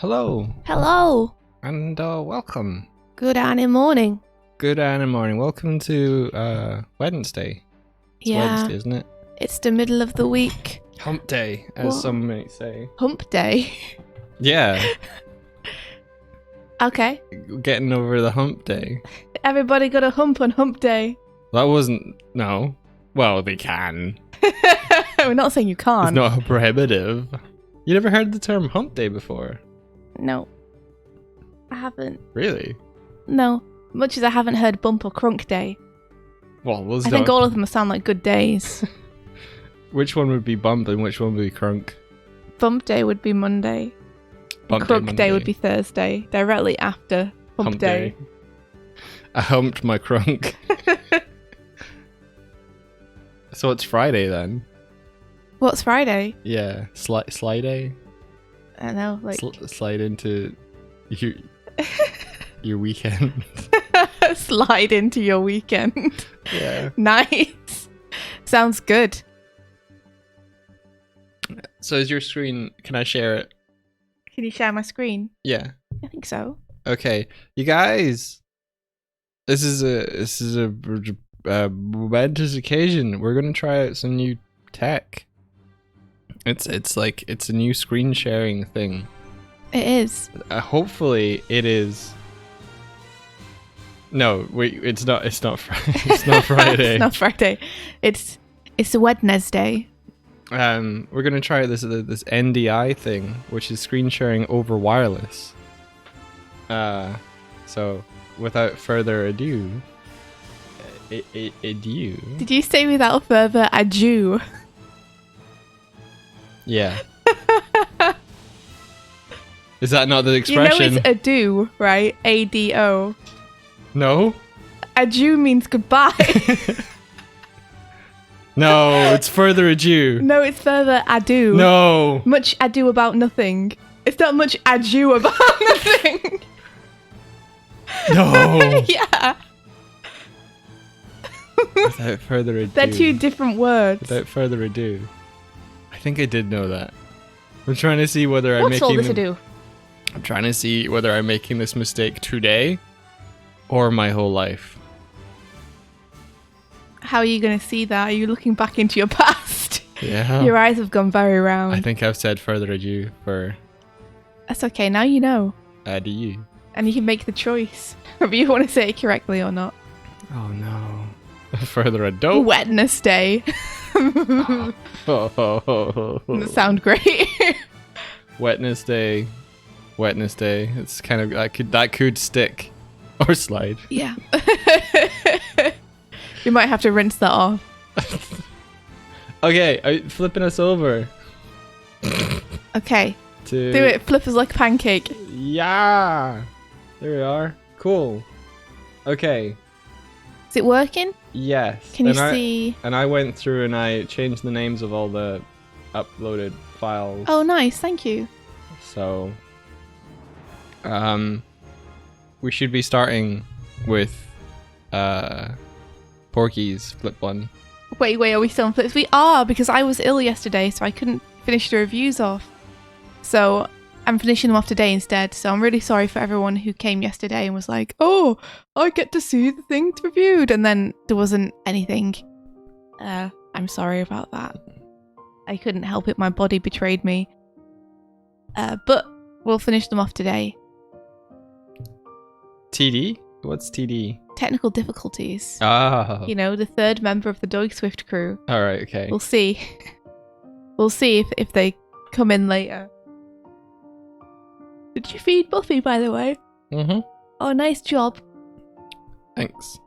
Hello, Hello. and welcome. Good Animorning. Good Animorning. Welcome to Wednesday. It's Wednesday, isn't it? It's the middle of the week. Hump day, as What? some may say. Hump day. Yeah, Okay. getting over the hump day. Everybody got a hump on hump day. That wasn't... No. Well, they can. We're not saying you It's can't. not prohibitive. You never heard the term hump day before? No. I haven't. Really? No. Much as I haven't heard bump or crunk day. Well, let's I think all of them sound like good days. Which one would be bump and which one would be crunk? Bump day would be Monday. Bump Crunk day would be Thursday. Directly after hump day. I humped my crunk. So it's Friday then? What's Friday? Yeah, slide day. I don't know, like... Slide into your weekend. Slide into your weekend. Yeah. Nice. Sounds good. So is your screen? Can I share it? Can you share my screen? Yeah. I think so. Okay, you guys. This is a momentous occasion. We're gonna try out some new tech. It's a new screen sharing thing. It is. Hopefully it is. No, wait, it's not. It's not Friday. It's not Friday. It's not Friday. It's a Wednesday. We're gonna try this NDI thing, which is screen sharing over wireless. So without further ado, adieu. Did you say without further ado? Yeah. Is that not the expression? You know it's ado, right? A-D-O. No. Adieu means goodbye. No, it's further adieu. No, it's further ado. No. Much ado about nothing. It's not much ado about nothing. No. Yeah. Without further ado. They're two different words. Without further ado. I think I did know that. I'm trying to see whether I'm What's all making this ado? I'm trying to see whether I'm making this mistake today or my whole life. How are you going to see that? Are you looking back into your past? Yeah. Your eyes have gone very round. I think I've said further adieu for That's okay. Now you know. adieu. And you can make the choice whether you want to say it correctly or not. Oh no. Further ado. Wednesday. Doesn't sound great. Wetness day. It's kind of that could stick or slide. Yeah. You might have to rinse that off. Okay, flipping us over. Okay. To Do it. Flip us like a pancake. Yeah. There we are. Cool. Okay. Is it working? Yes. Can you see? And I went through and I changed the names of all the uploaded files. Oh, nice. Thank you. So, we should be starting with Porky's flip one. Wait. Are we still on flips? We are, because I was ill yesterday, so I couldn't finish the reviews off. So I'm finishing them off today instead. So I'm really sorry for everyone who came yesterday and was like, "Oh, I get to see the things reviewed," and then there wasn't anything. I'm sorry about that. I couldn't help it. My body betrayed me. But we'll finish them off today. TD? What's TD? Technical difficulties. Ah. You know, the third member of the Doig Swift crew. All right. Okay. We'll see. We'll see if they come in later. Did you feed Buffy, by the way? Mm-hmm. Oh, nice job. Thanks.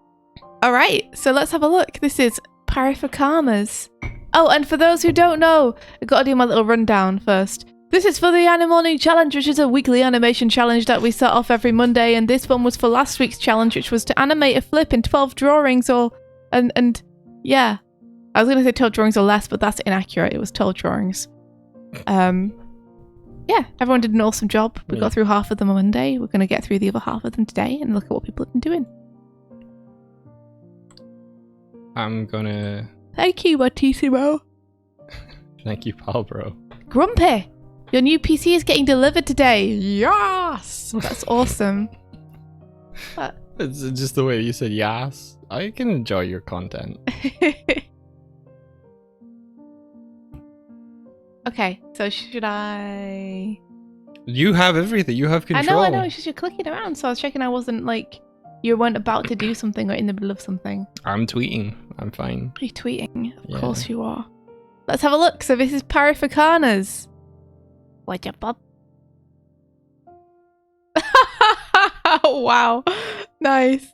All right, so let's have a look. This is Parifacamas. Oh, and for those who don't know, I've got to do my little rundown first. This is for the Animorning Challenge, which is a weekly animation challenge that we set off every Monday, and this one was for last week's challenge, which was to animate a flip in 12 drawings and yeah. I was going to say 12 drawings or less, but that's inaccurate. It was 12 drawings. Yeah, everyone did an awesome job. We got through half of them on Monday. We're going to get through the other half of them today and look at what people have been doing. I'm gonna... Thank you, Martissimo. Thank you, pal, bro. Grumpy. Your new PC is getting delivered today. Yes! That's awesome. What? It's just the way you said yes. I can enjoy your content. Okay, so should I... You have everything. You have control. I know. It's just you're clicking around, so I was checking I wasn't like... You weren't about to do something or in the middle of something. I'm tweeting. I'm fine. Are you tweeting? Of Yeah. course you are. Let's have a look. So this is Parifacana's. What's up, Bob? Wow. Nice.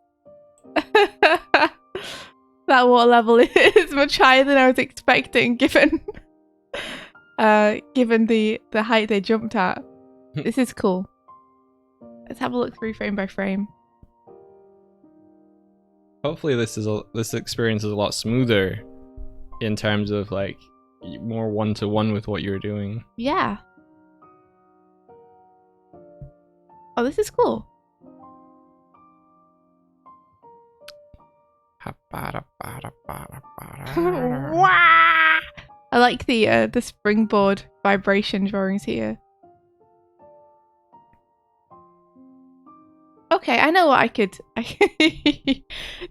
That water level is much higher than I was expecting, given the height they jumped at. This is cool. Let's have a look through frame by frame. Hopefully this experience is a lot smoother in terms of like more one-to-one with what you're doing. Yeah. Oh, this is cool. I like the springboard vibration drawings here. Okay, I know what I could.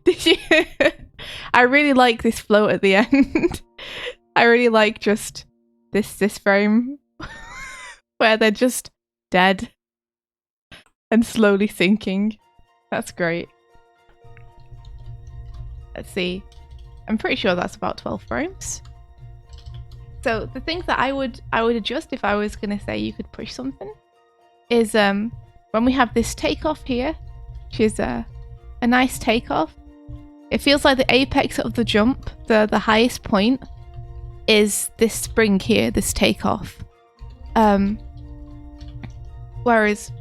Did you? I really like this float at the end. I really like just this frame where they're just dead and slowly sinking. That's great. Let's see. I'm pretty sure that's about 12 frames. So the things that I would adjust if I was gonna say you could push something is when we have this takeoff here, which is a nice takeoff. It feels like the apex of the jump, the highest point, is this spring here, this takeoff. Whereas,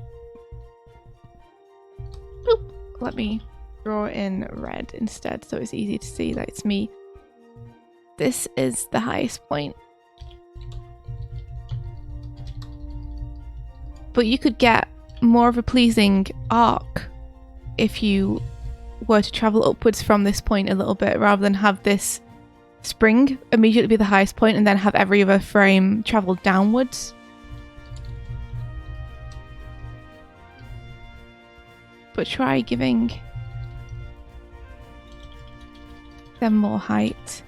let me draw in red instead so it's easy to see that it's me. This is the highest point. But you could get more of a pleasing arc if you were to travel upwards from this point a little bit rather than have this spring immediately be the highest point and then have every other frame travel downwards. But try giving them more height.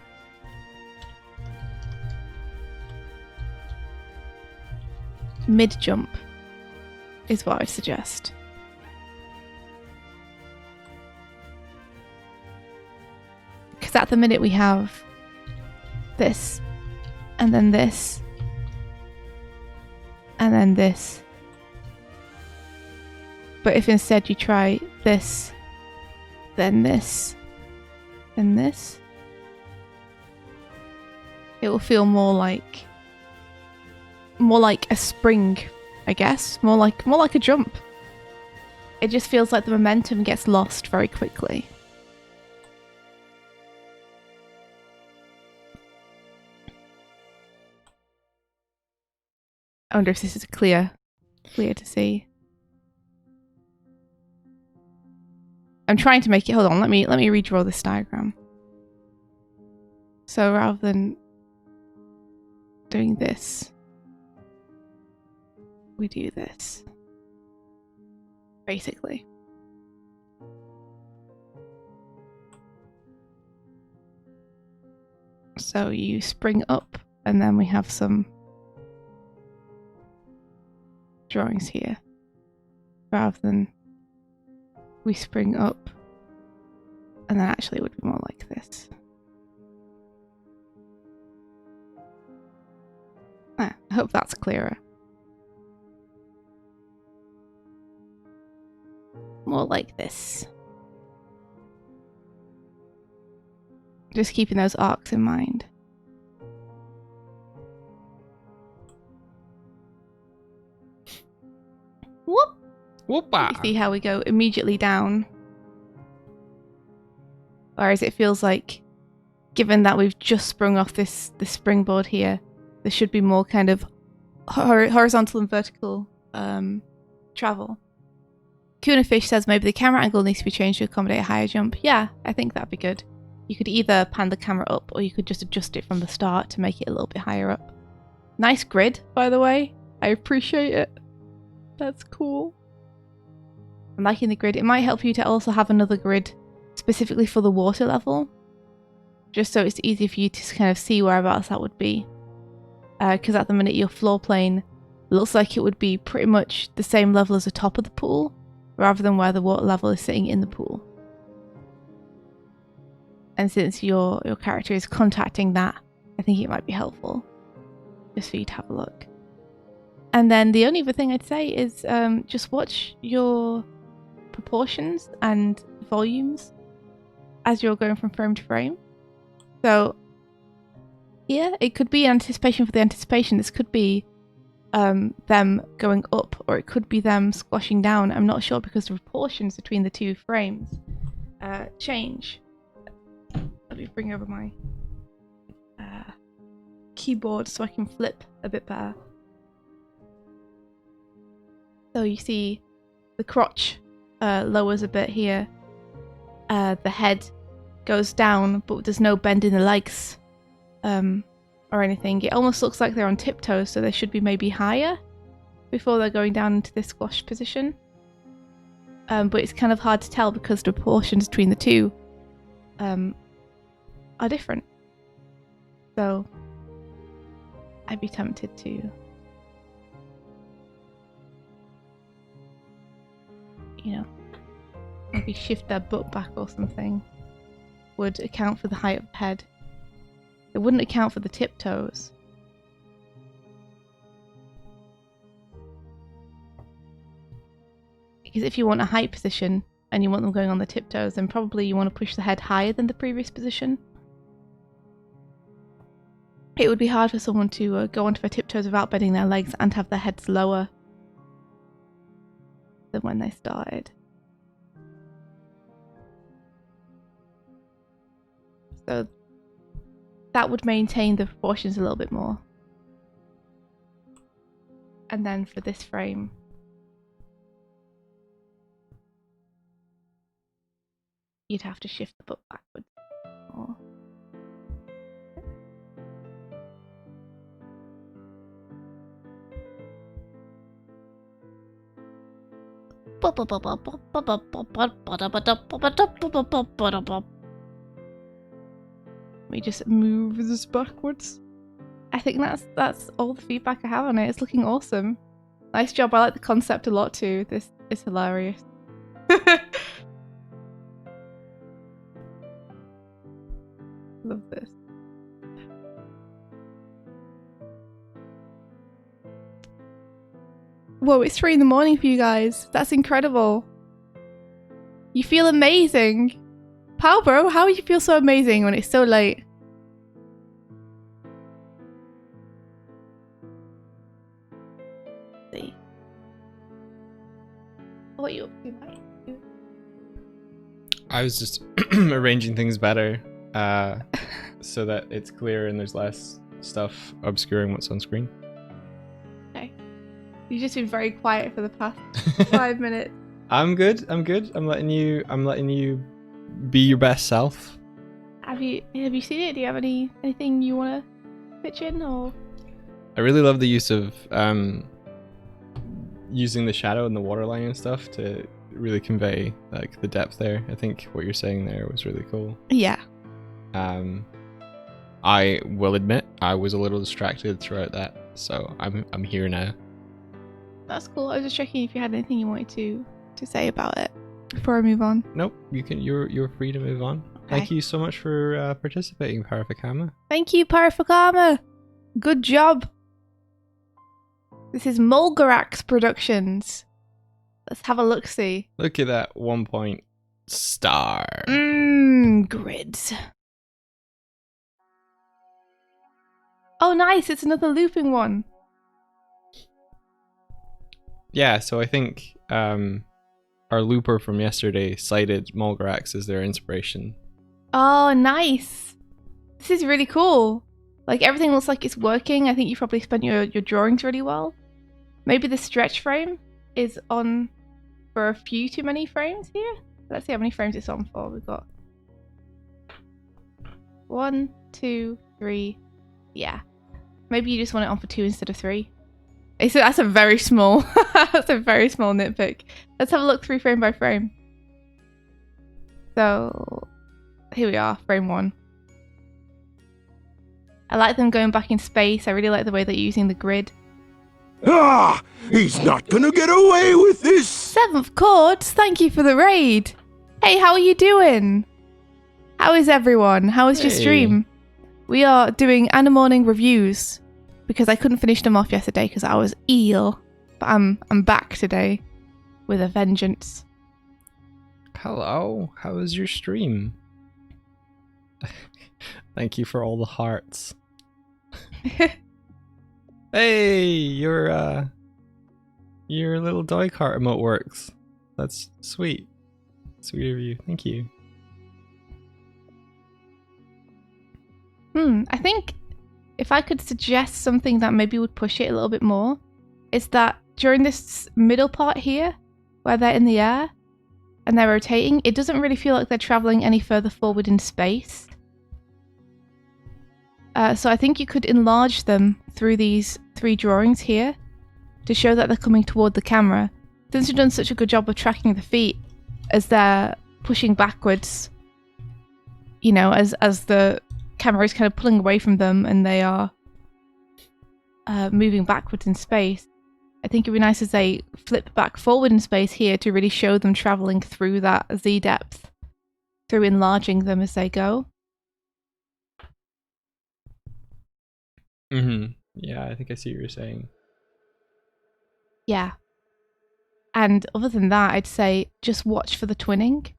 Mid-jump is what I suggest. Because at the minute we have this, and then this, and then this. But if instead you try this, then this, then this, it will feel more like a spring, I guess. More like a jump. It just feels like the momentum gets lost very quickly. I wonder if this is clear to see. I'm trying to make it. Hold on, let me redraw this diagram. So rather than doing this, we do this. Basically. So you spring up, and then we have some drawings here. Rather than we spring up, and then actually it would be more like this. I hope that's clearer. More like this. Just keeping those arcs in mind. Whoop! Whoopa! You see how we go immediately down. Whereas it feels like, given that we've just sprung off this springboard here, there should be more kind of horizontal and vertical travel. Kuna Fish says maybe the camera angle needs to be changed to accommodate a higher jump. Yeah, I think that'd be good. You could either pan the camera up or you could just adjust it from the start to make it a little bit higher up. Nice grid, by the way. I appreciate it. That's cool. I'm liking the grid. It might help you to also have another grid specifically for the water level, just so it's easy for you to kind of see whereabouts that would be. Because at the minute your floor plane looks like it would be pretty much the same level as the top of the pool, rather than where the water level is sitting in the pool. And since your character is contacting that, I think it might be helpful just for you to have a look. And then the only other thing I'd say is just watch your proportions and volumes as you're going from frame to frame. So yeah, it could be anticipation for the anticipation. This could be them going up, or it could be them squashing down. I'm not sure because the proportions between the two frames change. Let me bring over my keyboard so I can flip a bit better. So you see the crotch lowers a bit here. The head goes down, but there's no bend in the legs or anything. It almost looks like they're on tiptoes, so they should be maybe higher before they're going down into this squash position. But it's kind of hard to tell because the proportions between the two are different. So I'd be tempted to, you know, maybe shift their butt back or something. Would account for the height of the head. It wouldn't account for the tiptoes. Because if you want a height position and you want them going on the tiptoes, then probably you want to push the head higher than the previous position. It would be hard for someone to go onto their tiptoes without bending their legs and have their heads lower than when they started. So that would maintain the proportions a little bit more. And then for this frame, you'd have to shift the butt backwards more. Let me just move this backwards. I think that's all the feedback I have on it. It's looking awesome. Nice job. I like the concept a lot too. This is hilarious. Love this. Whoa, it's 3 in the morning for you guys. That's incredible. You feel amazing. Pow, bro, how do you feel so amazing when it's so late? Let's see. What are you up to, Mike? I was just arranging things better so that it's clear and there's less stuff obscuring what's on screen. Okay. You've just been very quiet for the past 5 minutes. I'm good. I'm letting you be your best self. Have you seen it? Do you have anything you want to pitch in, or? I really love the use of using the shadow and the waterline and stuff to really convey like the depth there. I think what you're saying there was really cool. Yeah. I will admit I was a little distracted throughout that, so I'm here now. That's cool. I was just checking if you had anything you wanted to say about it before I move on. Nope, you're free to move on. Okay. Thank you so much for participating, Parafakama. Thank you, Parafakama. Good job. This is Mulgarax Productions. Let's have a look-see. Look at that 1 point star. Grids. Oh, nice. It's another looping one. Yeah, so I think our looper from yesterday cited Mulgarax as their inspiration. Oh, nice. This is really cool. Like, everything looks like it's working. I think you probably spent your drawings really well. Maybe the stretch frame is on for a few too many frames here. Let's see how many frames it's on for. We've got 1, 2, 3. Yeah. Maybe you just want it on for 2 instead of 3. That's a very small, that's a very small nitpick. Let's have a look through frame by frame. So here we are, frame 1. I like them going back in space. I really like the way they're using the grid. Ah! He's not gonna get away with this! 7th Chords, thank you for the raid. Hey, how are you doing? How is everyone? How is your stream? We are doing Animorning reviews because I couldn't finish them off yesterday because I was ill. But I'm back today with a vengeance. Hello, how is your stream? Thank you for all the hearts. Hey, your little Doig heart emote works. That's sweet. Sweet of you. Thank you. I think if I could suggest something that maybe would push it a little bit more, is that during this middle part here, where they're in the air and they're rotating, it doesn't really feel like they're traveling any further forward in space. So I think you could enlarge them through these 3 drawings here to show that they're coming toward the camera. Since you've done such a good job of tracking the feet as they're pushing backwards, you know, as the camera is kind of pulling away from them and they are moving backwards in space. I think it'd be nice as they flip back forward in space here to really show them traveling through that Z depth, through enlarging them as they go. Yeah, I think I see what you're saying. Yeah. And other than that, I'd say just watch for the twinning.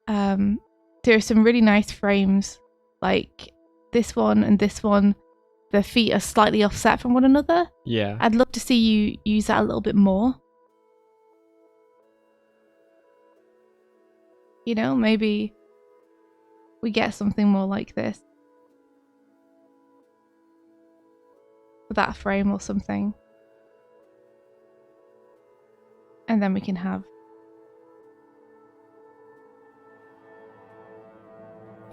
There are some really nice frames, like this one and this one. The feet are slightly offset from one another. Yeah. I'd love to see you use that a little bit more. You know, maybe we get something more like this for that frame or something. And then we can have,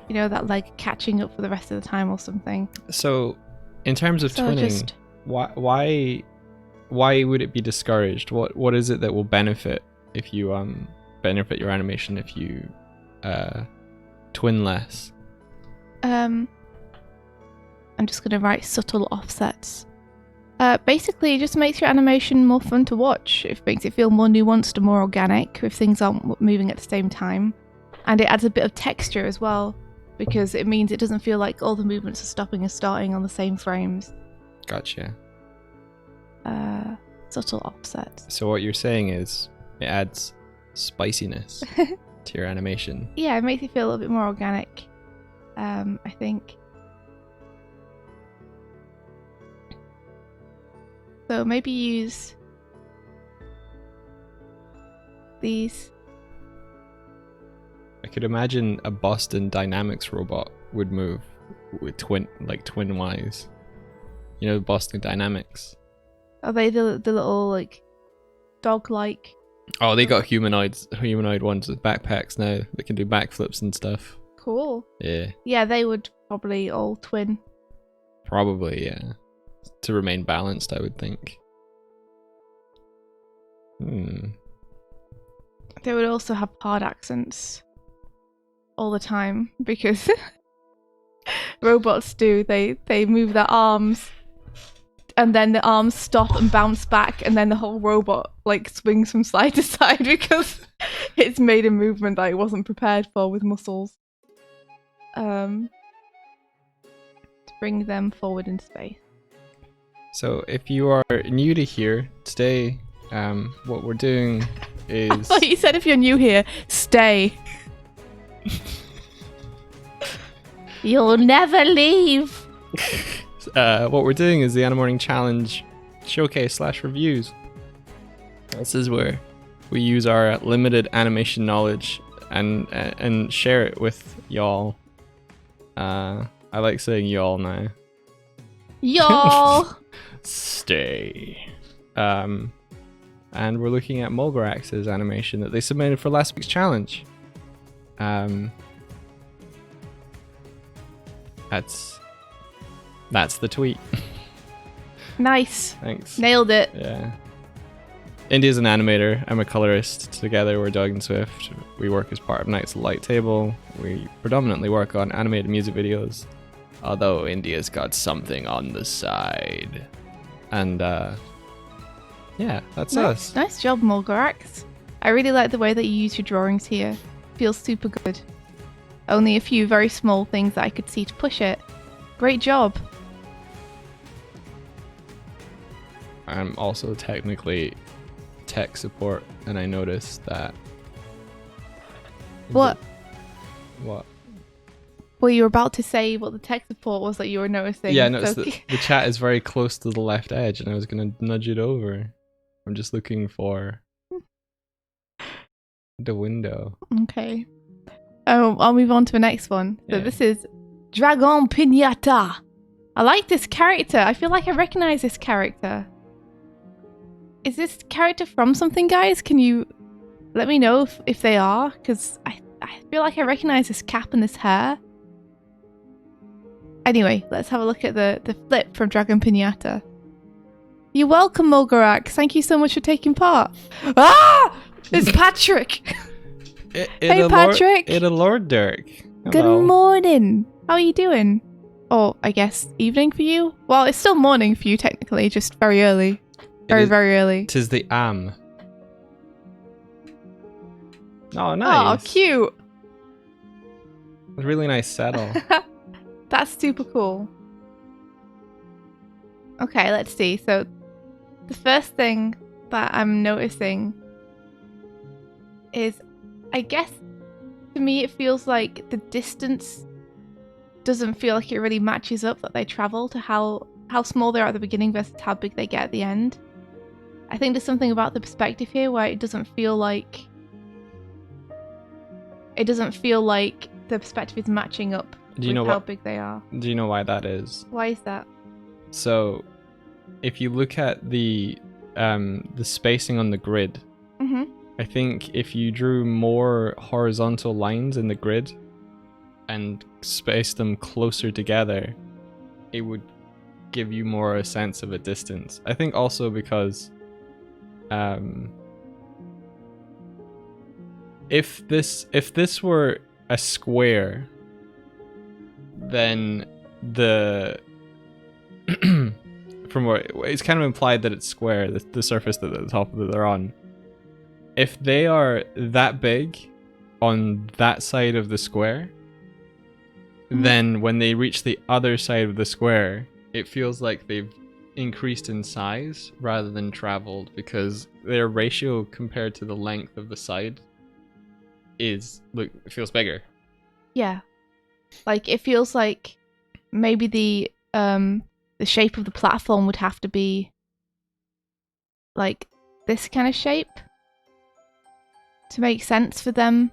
you know, that leg catching up for the rest of the time or something. So, in terms of twinning, why would it be discouraged? What is it that will benefit if you benefit your animation if you twin less? I'm just gonna write subtle offsets. Basically, it just makes your animation more fun to watch. It makes it feel more nuanced and more organic if things aren't moving at the same time. And it adds a bit of texture as well, because it means it doesn't feel like all the movements are stopping and starting on the same frames. Gotcha. Subtle offsets. So what you're saying is it adds spiciness to your animation. Yeah, it makes it feel a little bit more organic, I think. So maybe use these. I could imagine a Boston Dynamics robot would move with twin wise. You know, Boston Dynamics. Are they the little like dog-like? Oh, they got humanoid ones with backpacks now. They can do backflips and stuff. Cool. Yeah. Yeah, they would probably all twin. Probably, yeah. To remain balanced, I would think. They would also have hard accents all the time because robots do. They move their arms and then the arms stop and bounce back and then the whole robot like swings from side to side because it's made a movement that it wasn't prepared for with muscles. To bring them forward in space. So if you are new to here, today what we're doing is... I thought you said if you're new here, stay. You'll never leave. What we're doing is the Animorning Challenge Showcase / reviews. This is where we use our limited animation knowledge and share it with y'all. I like saying y'all now. Y'all. Stay. And we're looking at Mulgarax's animation that they submitted for last week's challenge. That's the tweet. Nice. Thanks. Nailed it. Yeah. India's an animator. I'm a colorist. Together, we're Doig and Swift. We work as part of Night's Light Table. We predominantly work on animated music videos, although India's got something on the side. And yeah, that's us. Nice job, Mulgarax. I really like the way that you use your drawings here. Feels super good. Only a few very small things that I could see to push it. Great job. I'm also technically tech support, and I noticed that. What? What? Well, you were about to say what the tech support was that you were noticing. Yeah, I noticed that the chat is very close to the left edge, and I was going to nudge it over. I'm just looking for the window. Okay. Oh, I'll move on to the next one. So Yeah. this is Dragon Piñata. I like this character. I feel like I recognize this character. Is this character from something, guys? Can you let me know if they are? Because I feel like I recognize this cap and this hair. Anyway, let's have a look at the flip from Dragon Piñata. You're welcome, Mulgarax. Thank you so much for taking part. Ah! It's Patrick! Hey, Patrick! It's Lord Dirk. Good Hello. morning. How are you doing? Or, I guess, evening for you? Well, it's still morning for you, technically, just very early. Very early. Tis the Oh, nice. Oh, cute. Really nice saddle. That's super cool. Okay, let's see. So, the first thing that I'm noticing is, I guess, to me, it feels like the distance doesn't feel like it really matches up that they travel to how small they are at the beginning versus how big they get at the end. I think there's something about the perspective here where it doesn't feel like the perspective is matching up with how big they are. Do you know why that is? Why is that? So, if you look at the spacing on the grid, I think if you drew more horizontal lines in the grid and spaced them closer together, it would give you more a sense of a distance. I think also because if this were a square, then from where it's kind of implied that it's square, the surface that at the top that they're on. If they are that big on that side of the square, then when they reach the other side of the square, it feels like they've increased in size rather than traveled, because their ratio compared to the length of the side it feels bigger. Yeah. Like, it feels like maybe the shape of the platform would have to be like this kind of shape to make sense for them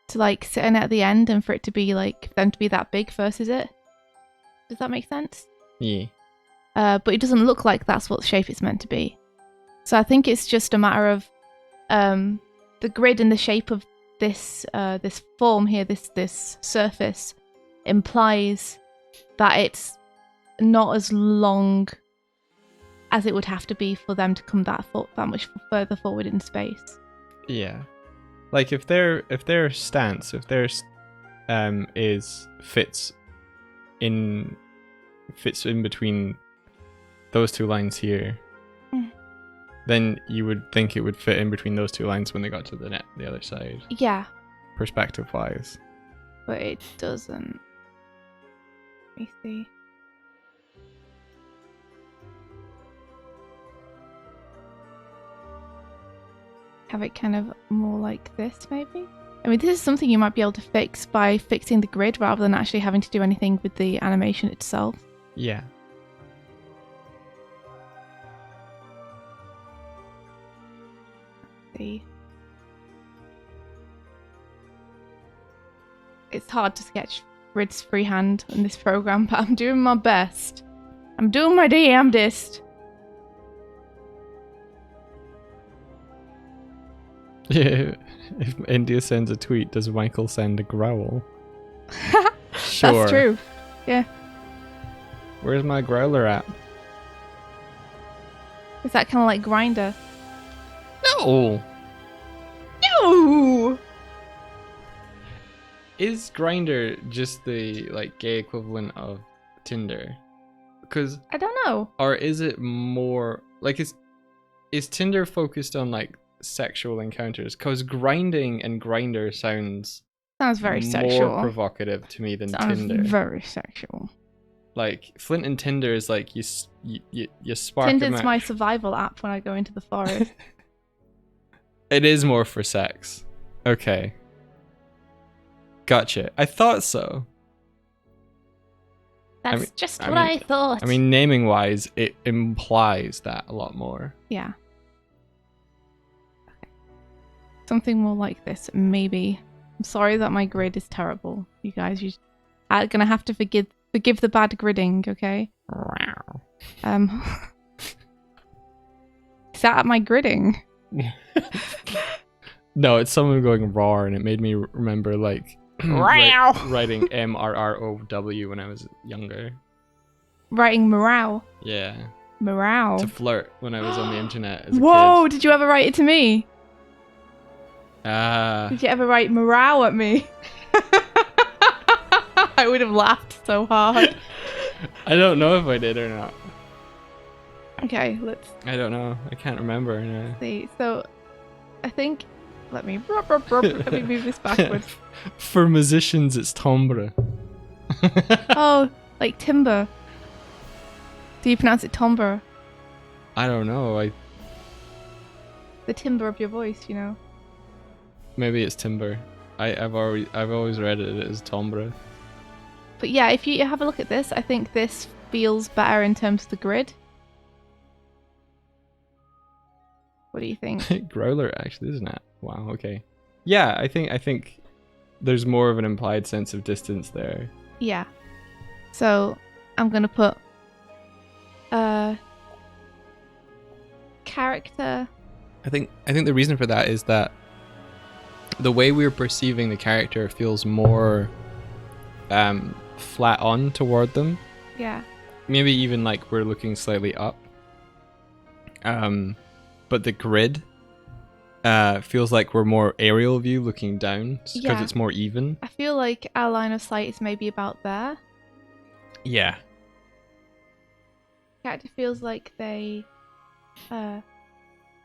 to like sit in at the end, and for it to be like them to be that big versus it. Does that make sense? Yeah. But it doesn't look like that's what shape it's meant to be. So I think it's just a matter of the grid and the shape of this this form here, this surface, implies that it's not as long as it would have to be for them to come that much further forward in space. Yeah. Like if their stance, if their fits in between those two lines here, then you would think it would fit in between those two lines when they got to the other side. Yeah. Perspective wise. But it doesn't. Let me see. Have it kind of more like this, maybe? I mean, this is something you might be able to fix by fixing the grid rather than actually having to do anything with the animation itself. Yeah. See. It's hard to sketch grids freehand in this program, but I'm doing my best. I'm doing my damnedest. Yeah. If India sends a tweet, does Michael send a growl? Sure. That's true. Yeah. Where's my growler at? Is that kind of like Grinder? No. No! Is Grinder just the like gay equivalent of Tinder? Because I don't know. or is it more like is Tinder focused on like sexual encounters? Because grinding and Grinder sounds Very more sexual. provocative to me than Sounds Tinder. very sexual. Like Flint and Tinder is like you spark a Tinder's match. my survival app when I go into the forest. It is more for sex. Okay. Gotcha. I thought so. That's just what I thought. I mean, naming wise, it implies that a lot more. Yeah. Okay. Something more like this, maybe. I'm sorry that my grid is terrible. You guys, you're gonna have to forgive the bad gridding, okay? Is that my gridding? No, it's someone going raw, and it made me remember like writing MRROW when I was younger. Writing morale. Yeah. Morale. To flirt when I was on the internet as a Whoa! kid. Did you ever write it to me? Ah. Did you ever write morale at me? I would have laughed so hard. I don't know if I did or not. Okay, let's I don't know. I can't remember. No. see. So, I think. Let me move this backwards. For musicians, it's timbre. Oh, like timber. Do you pronounce it timbre? I don't know. The timbre of your voice, you know. Maybe it's timber. I've always read it as timbre. But yeah, if you have a look at this, I think this feels better in terms of the grid. What do you think? Growler, actually, isn't it? Wow. Okay. Yeah, I think there's more of an implied sense of distance there. Yeah. So I'm gonna put character. I think the reason for that is that the way we're perceiving the character feels more flat on toward them. Yeah. Maybe even like we're looking slightly up. But the grid feels like we're more aerial view looking down because Yeah. it's more even. I feel like our line of sight is maybe about there. Yeah. Character feels like they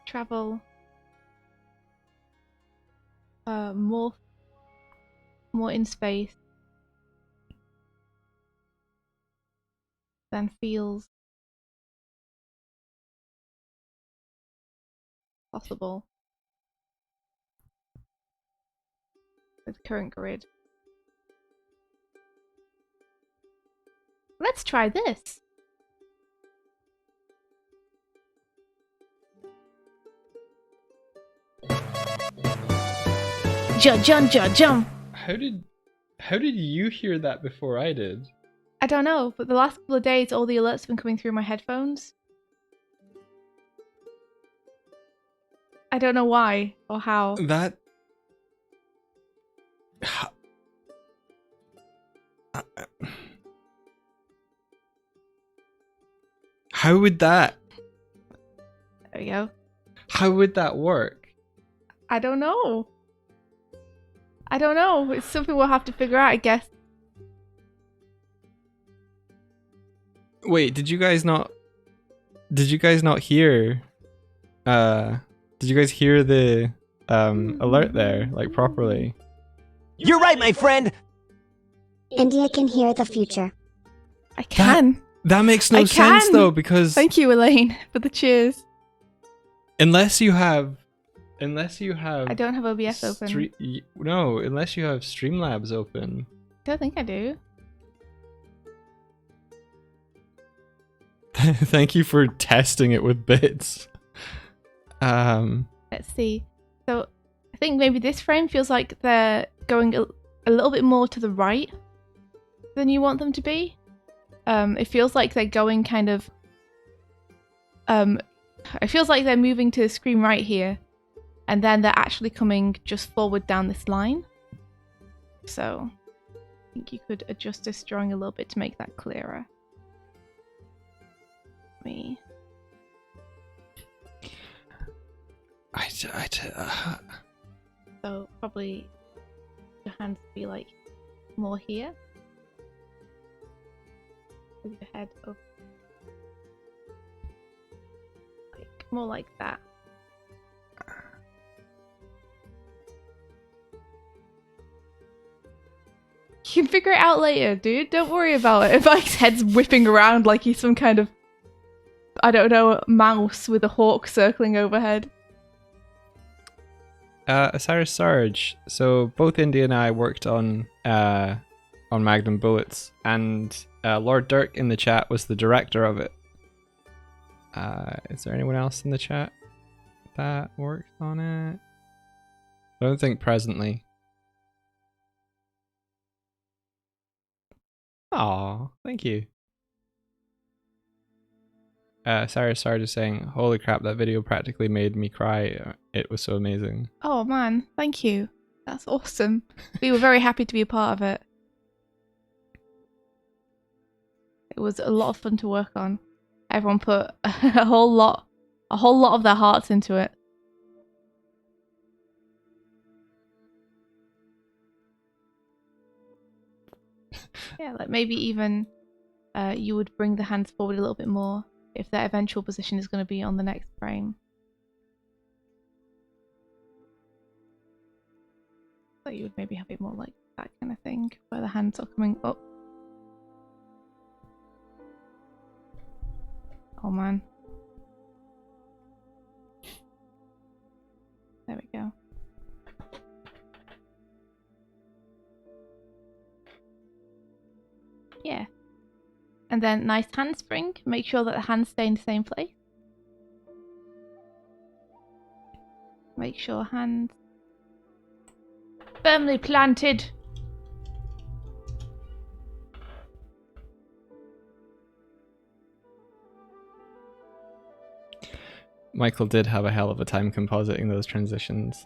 travel more in space than feels possible with current grid. Let's try this. Jump. How did you hear that before I did? I don't know, but the last couple of days, all the alerts have been coming through my headphones. I don't know why or how. That how would that There we go. how would that work? I don't know. It's something we'll have to figure out, I guess. Wait, did you guys not hear did you guys hear the alert there like properly? You're right, my friend. India can hear the future. I can. That makes no I sense can. though, because Thank you, Elaine, for the cheers. unless you have I don't have OBS open. No, unless you have Streamlabs open. Don't think I do. Thank you for testing it with bits. Let's see. So I think maybe this frame feels like they're going a little bit more to the right than you want them to be. It feels like they're going kind of. It feels like they're moving to the screen right here, and then they're actually coming just forward down this line. So I think you could adjust this drawing a little bit to make that clearer. So probably your hands would be like more here. With your head up. Like, more like that. You can figure it out later, dude. Don't worry about it. If Mike's head's whipping around like he's some kind of, I don't know, mouse with a hawk circling overhead. Osiris Sarge. So both Indy and I worked on Magnum Bullets, and Lord Dirk in the chat was the director of it. Is there anyone else in the chat that worked on it? I don't think presently. Aw, thank you. Cyrus Sarge is saying, holy crap, that video practically made me cry. It was so amazing. Oh man, thank you. That's awesome. We were very happy to be a part of it. It was a lot of fun to work on. Everyone put a whole lot of their hearts into it. Yeah, like maybe even you would bring the hands forward a little bit more if their eventual position is going to be on the next frame. So you would maybe have it more like that kind of thing, where the hands are coming up. Oh man. There we go. Yeah. And then nice handspring. Make sure that the hands stay in the same place. Make sure hands firmly planted. Michael did have a hell of a time compositing those transitions.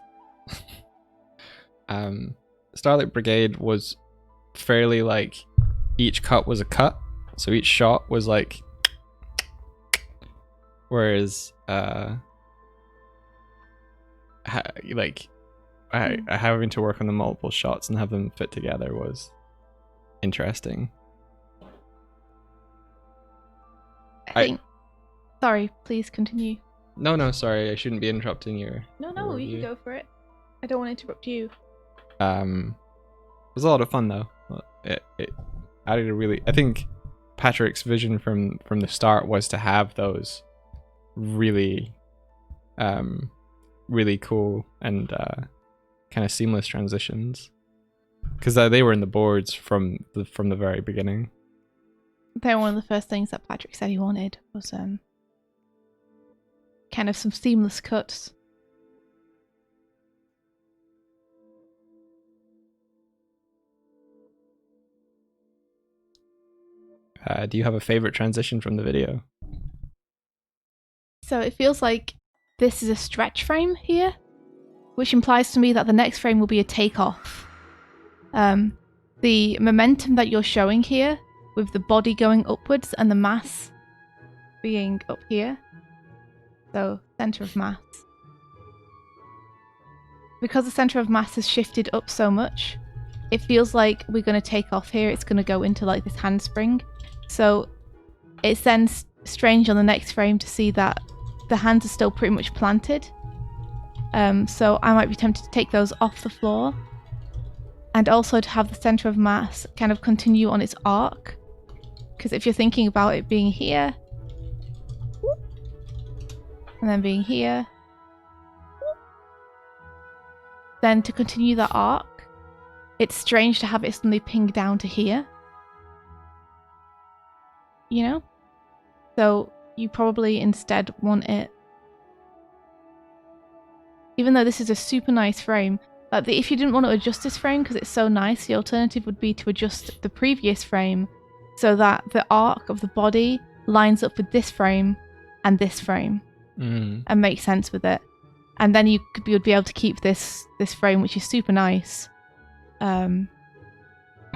Starlight Brigade was fairly like, each cut was a cut, so each shot was like, whereas having to work on the multiple shots and have them fit together was interesting. I think. Sorry, please continue. No, sorry, I shouldn't be interrupting your. No, you can go for it. I don't want to interrupt you. It was a lot of fun though. It added a really. I think Patrick's vision from the start was to have those really, really cool and kind of seamless transitions, because they were in the boards from the very beginning. They were one of the first things that Patrick said he wanted was kind of some seamless cuts. Do you have a favorite transition from the video? So it feels like this is a stretch frame here, which implies to me that the next frame will be a takeoff. The momentum that you're showing here, with the body going upwards and the mass being up here, so center of mass. Because the center of mass has shifted up so much, it feels like we're going to take off here. It's going to go into like this handspring. So it's then strange on the next frame to see that the hands are still pretty much planted. So I might be tempted to take those off the floor, and also to have the center of mass kind of continue on its arc. Because if you're thinking about it being here, and then being here, then to continue that arc, it's strange to have it suddenly ping down to here. You know? So you probably instead want it, even though this is a super nice frame, like if you didn't want to adjust this frame because it's so nice, the alternative would be to adjust the previous frame so that the arc of the body lines up with this frame and this frame, and make sense with it. And then you would be able to keep this frame, which is super nice,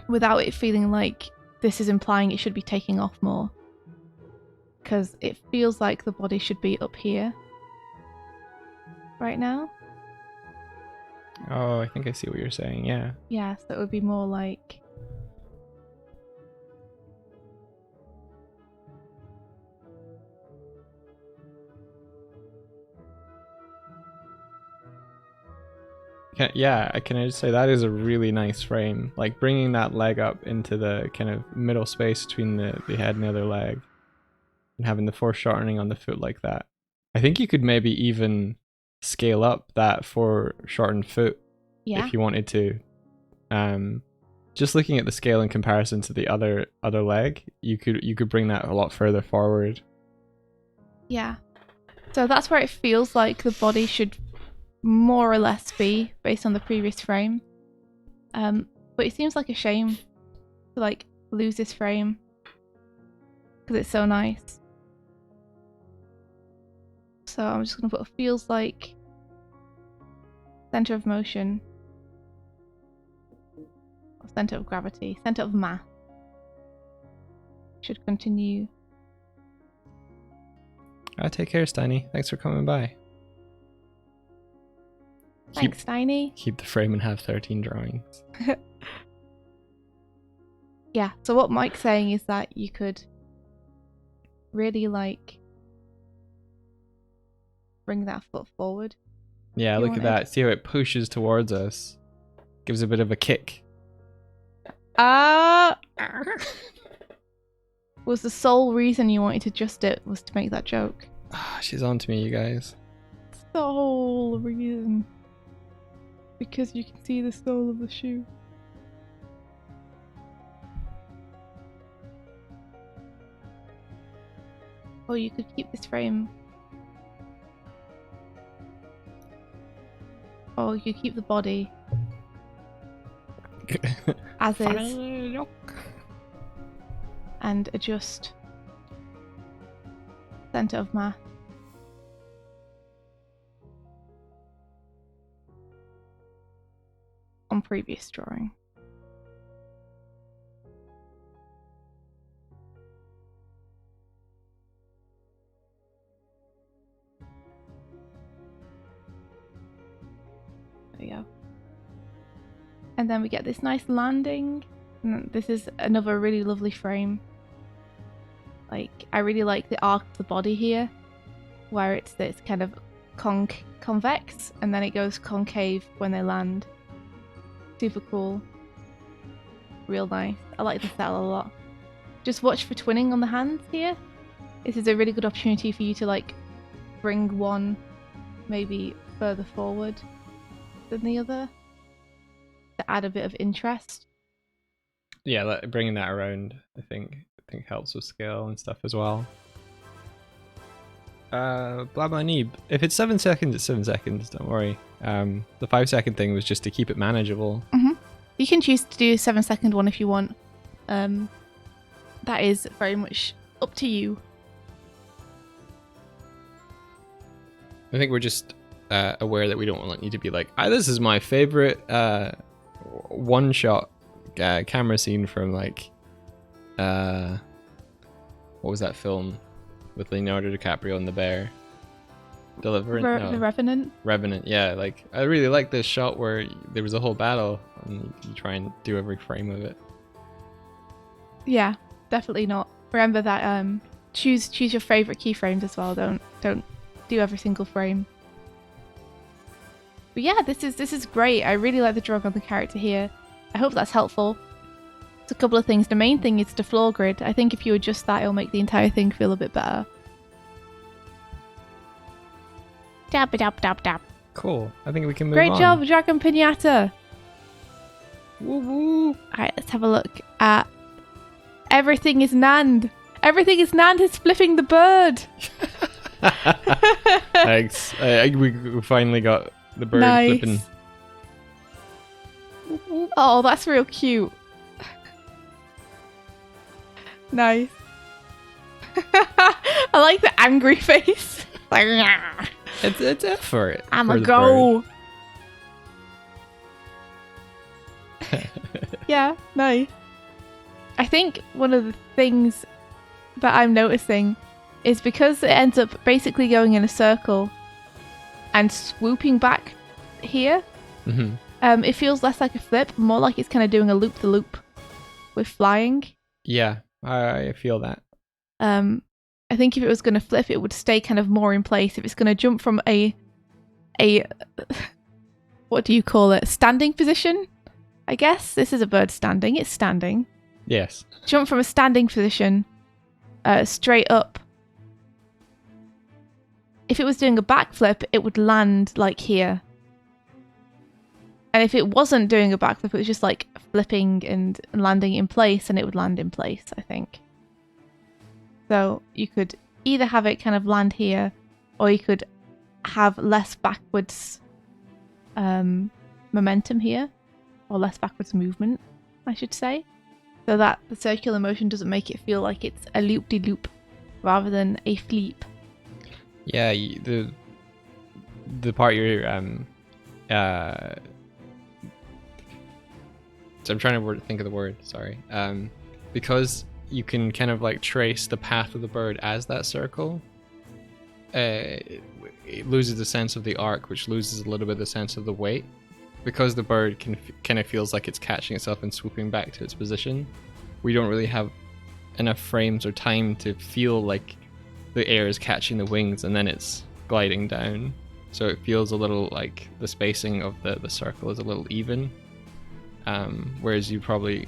without it feeling like this is implying it should be taking off more. Because it feels like the body should be up here. right now. Oh, I think I see what you're saying. Yeah. Yeah, so it would be more like... Yeah, can I just say that is a really nice frame. Like bringing that leg up into the kind of middle space between the head and the other leg, and having the foreshortening on the foot like that. I think you could maybe even scale up that foreshortened foot Yeah. if you wanted to. Just looking at the scale in comparison to the other leg, you could bring that a lot further forward. Yeah. So that's where it feels like the body should more or less be based on the previous frame. But it seems like a shame to like lose this frame because it's so nice. So I'm just gonna put feels like center of motion, or center of gravity, center of mass. Should continue. Take care, Steiny. Thanks for coming by. Thanks, Steiny. Keep the frame and have 13 drawings. Yeah, so what Mike's saying is that you could really like bring that foot forward. Yeah, look at that. See how it pushes towards us. Gives a bit of a kick. Was the sole reason you wanted to adjust it was to make that joke? She's on to me, you guys. Sole reason. Because you can see the sole of the shoe. Or you could keep this frame. Or you could keep the body as is and adjust center of mass. On previous drawing. There we go. And then we get this nice landing. And this is another really lovely frame. Like, I really like the arc of the body here, where it's this kind of convex, and then it goes concave when they land. Super cool. Real nice. I like the style a lot. Just watch for twinning on the hands here. This is a really good opportunity for you to like bring one maybe further forward than the other to add a bit of interest. Yeah, bringing that around I think helps with scale and stuff as well. Blablaneeb. If it's 7 seconds, it's 7 seconds, don't worry. The 5 second thing was just to keep it manageable. You can choose to do a 7 second one if you want. That is very much up to you. I think we're just aware that we don't want you to be like, this is my favorite one shot camera scene from like what was that film with Leonardo DiCaprio and the bear? Deliverance? The Revenant? Revenant, yeah. Like, I really like this shot where there was a whole battle and you try and do every frame of it. Yeah, definitely not. Remember that choose your favorite keyframes as well. Don't do every single frame. But yeah, this is great. I really like the drawing on the character here. I hope that's helpful. It's a couple of things. The main thing is the floor grid. I think if you adjust that, it'll make the entire thing feel a bit better. Dab dab dab dab. Cool. I think we can move Great on. job, Dragon Pinata. Woo woo. Alright, let's have a look at Everything is Nand. Everything is Nand is flipping the bird. Thanks. We finally got the bird Nice. flipping. Oh, that's real cute. Nice. I like the angry face. Like, "Nyah, It's effort. I'm for a the go. Yeah, nice. I think one of the things that I'm noticing is because it ends up basically going in a circle, and swooping back here. It feels less like a flip, more like it's kind of doing a loop-the-loop with flying. Yeah, I feel that. I think if it was going to flip, it would stay kind of more in place. If it's going to jump from a what do you call it? Standing position, I guess. This is a bird standing. It's standing. Yes. Jump from a standing position straight up. If it was doing a backflip, it would land like here. And if it wasn't doing a backflip, it was just like flipping and landing in place, and it would land in place, I think. So you could either have it kind of land here, or you could have less backwards momentum here, or less backwards movement, I should say. So that the circular motion doesn't make it feel like it's a loop-de-loop rather than a flip. Yeah, the part you're so I'm trying to think of the word, sorry. Because you can kind of like trace the path of the bird as that circle, it loses the sense of the arc, which loses a little bit of the sense of the weight. Because the bird kind of feels like it's catching itself and swooping back to its position, we don't really have enough frames or time to feel like the air is catching the wings and then it's gliding down. So it feels a little like the spacing of the circle is a little even. Whereas you probably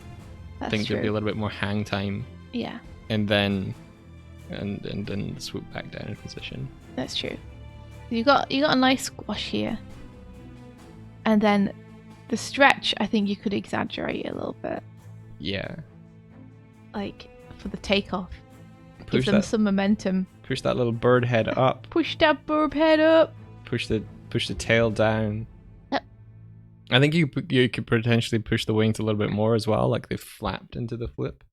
think there'd be a little bit more hang time. Yeah. And then swoop back down in position. That's true. You got a nice squash here. And then the stretch, I think you could exaggerate a little bit. Yeah. Like for the takeoff. Push Give them some momentum. Push that little bird head up. Push that bird head up. Push the tail down. Yep. I think you could potentially push the wings a little bit more as well, like they flapped into the flip.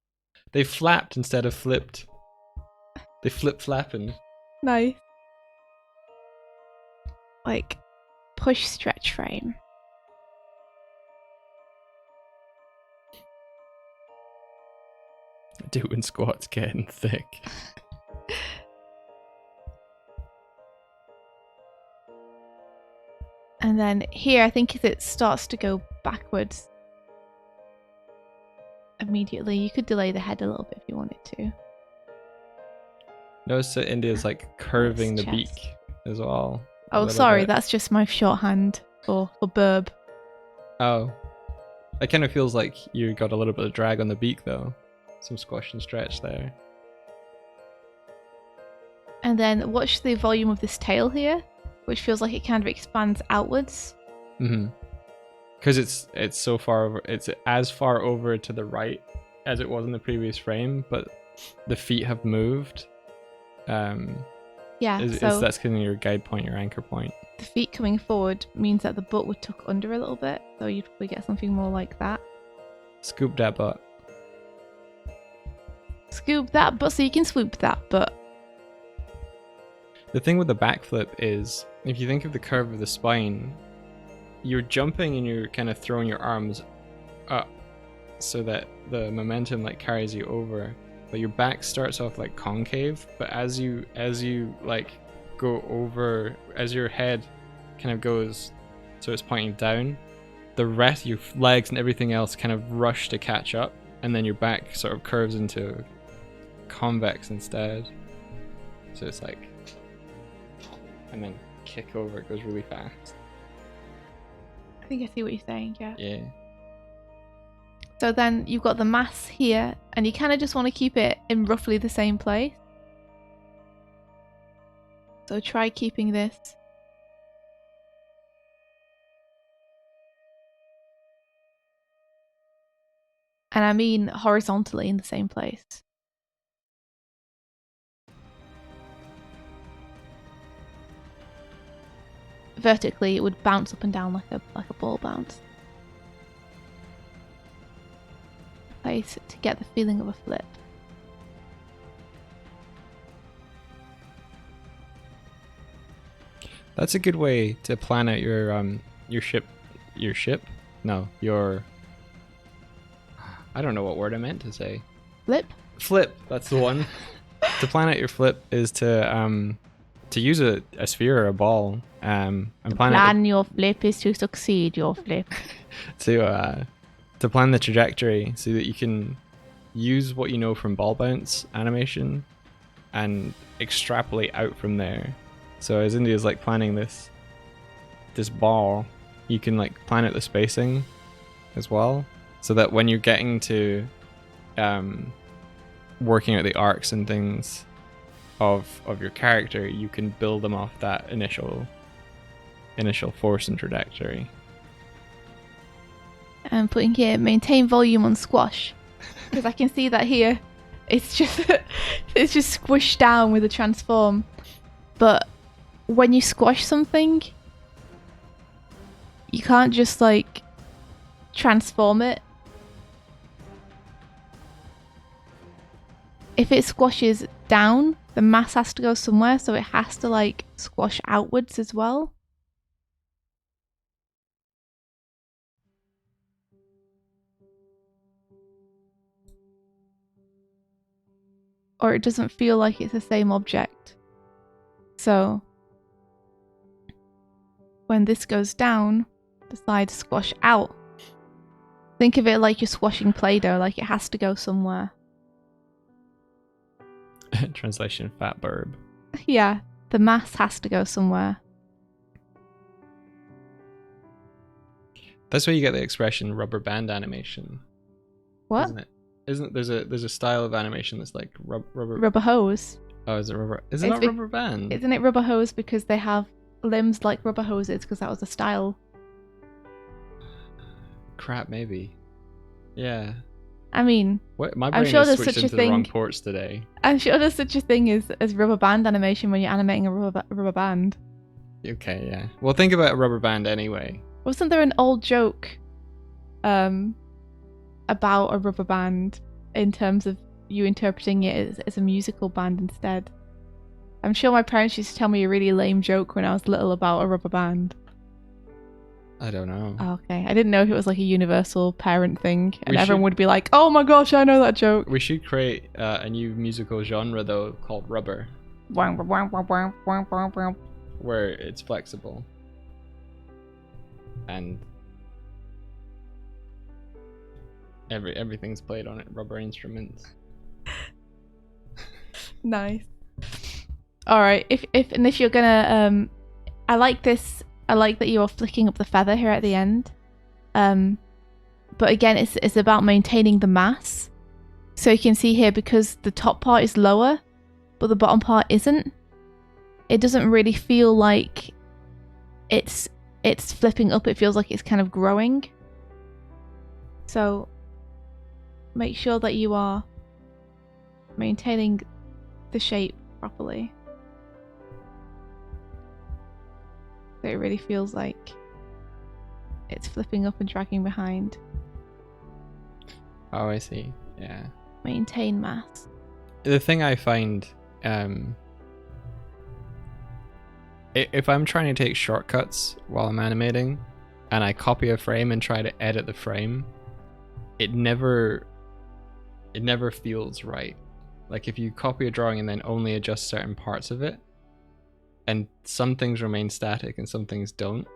They flapped instead of flipped. They flip-flapping. Nice. Like, push stretch frame. Doing squats getting thick. And then here, I think if it starts to go backwards immediately, you could delay the head a little bit if you wanted to. Notice that India's like curving the beak as well. Oh, sorry, that's just my shorthand for burb. Oh. It kind of feels like you got a little bit of drag on the beak though. Some squash and stretch there. And then watch the volume of this tail here, which feels like it kind of expands outwards. Mm-hmm. Because it's so far over, it's as far over to the right as it was in the previous frame, but the feet have moved. Yeah, so that's kind of your guide point, your anchor point. The feet coming forward means that the butt would tuck under a little bit, so you'd probably get something more like that. Scoop that butt. Scoop that butt so you can swoop that butt. The thing with the backflip is, if you think of the curve of the spine, you're jumping and you're kind of throwing your arms up so that the momentum like carries you over, but your back starts off like concave, but as you like go over, as your head kind of goes so it's pointing down, the rest of your legs and everything else kind of rush to catch up, and then your back sort of curves into convex instead, so it's like, and then kick over, it goes really fast. I think I see what you're saying, yeah. Yeah. So then you've got the mass here, and you kind of just want to keep it in roughly the same place. So try keeping this. And I mean horizontally in the same place. Vertically, it would bounce up and down like a ball bounce. Place to get the feeling of a flip. That's a good way to plan out your ship. No, I don't know what word I meant to say. Flip? Flip, that's the one. To plan out your flip is to to use a sphere or a ball. I'm planning Plan your flip is to succeed your flip. to plan the trajectory so that you can use what you know from ball bounce animation and extrapolate out from there. So as India's like planning this ball, you can like plan out the spacing as well, so that when you're getting to working out the arcs and things of your character, you can build them off that initial force and trajectory. I'm putting here maintain volume on squash, because I can see that here it's just squished down with a transform. But when you squash something, you can't just like transform it. If it squashes down, the mass has to go somewhere, so it has to like squash outwards as well. Or it doesn't feel like it's the same object. So when this goes down, the sides squash out. Think of it like you're squashing Play-Doh, like it has to go somewhere. Translation: fat burb. Yeah, the mass has to go somewhere. That's where you get the expression rubber band animation. What? Isn't it? Isn't there's a style of animation that's like rubber Rubber hose. Oh, is it rubber? Is it It's not be- rubber band? Isn't it rubber hose because they have limbs like rubber hoses, because that was a style? Crap, maybe. Yeah. I mean, What? My brain I'm sure is there's switched such a into the wrong thing. ports today. I'm sure there's such a thing as rubber band animation when you're animating a rubber band. Okay, yeah. Well, think about a rubber band anyway. Wasn't there an old joke about a rubber band in terms of you interpreting it as a musical band instead? I'm sure my parents used to tell me a really lame joke when I was little about a rubber band. I don't know. Oh, okay. I didn't know if it was like a universal parent thing, and We everyone should- would be like, "Oh my gosh, I know that joke." We should create a new musical genre though called rubber, Where where it's flexible and everything's played on it, rubber instruments. Nice. All right. If you're gonna I like this. I like that you're flicking up the feather here at the end. But again, it's about maintaining the mass. So you can see here, because the top part is lower, but the bottom part isn't. It doesn't really feel like it's flipping up. It feels like it's kind of growing. So make sure that you are maintaining the shape properly. So it really feels like it's flipping up and dragging behind. Oh, I see. Yeah. Maintain mass. The thing I find, if I'm trying to take shortcuts while I'm animating, and I copy a frame and try to edit the frame, it never feels right. Like if you copy a drawing and then only adjust certain parts of it, and some things remain static and some things don't,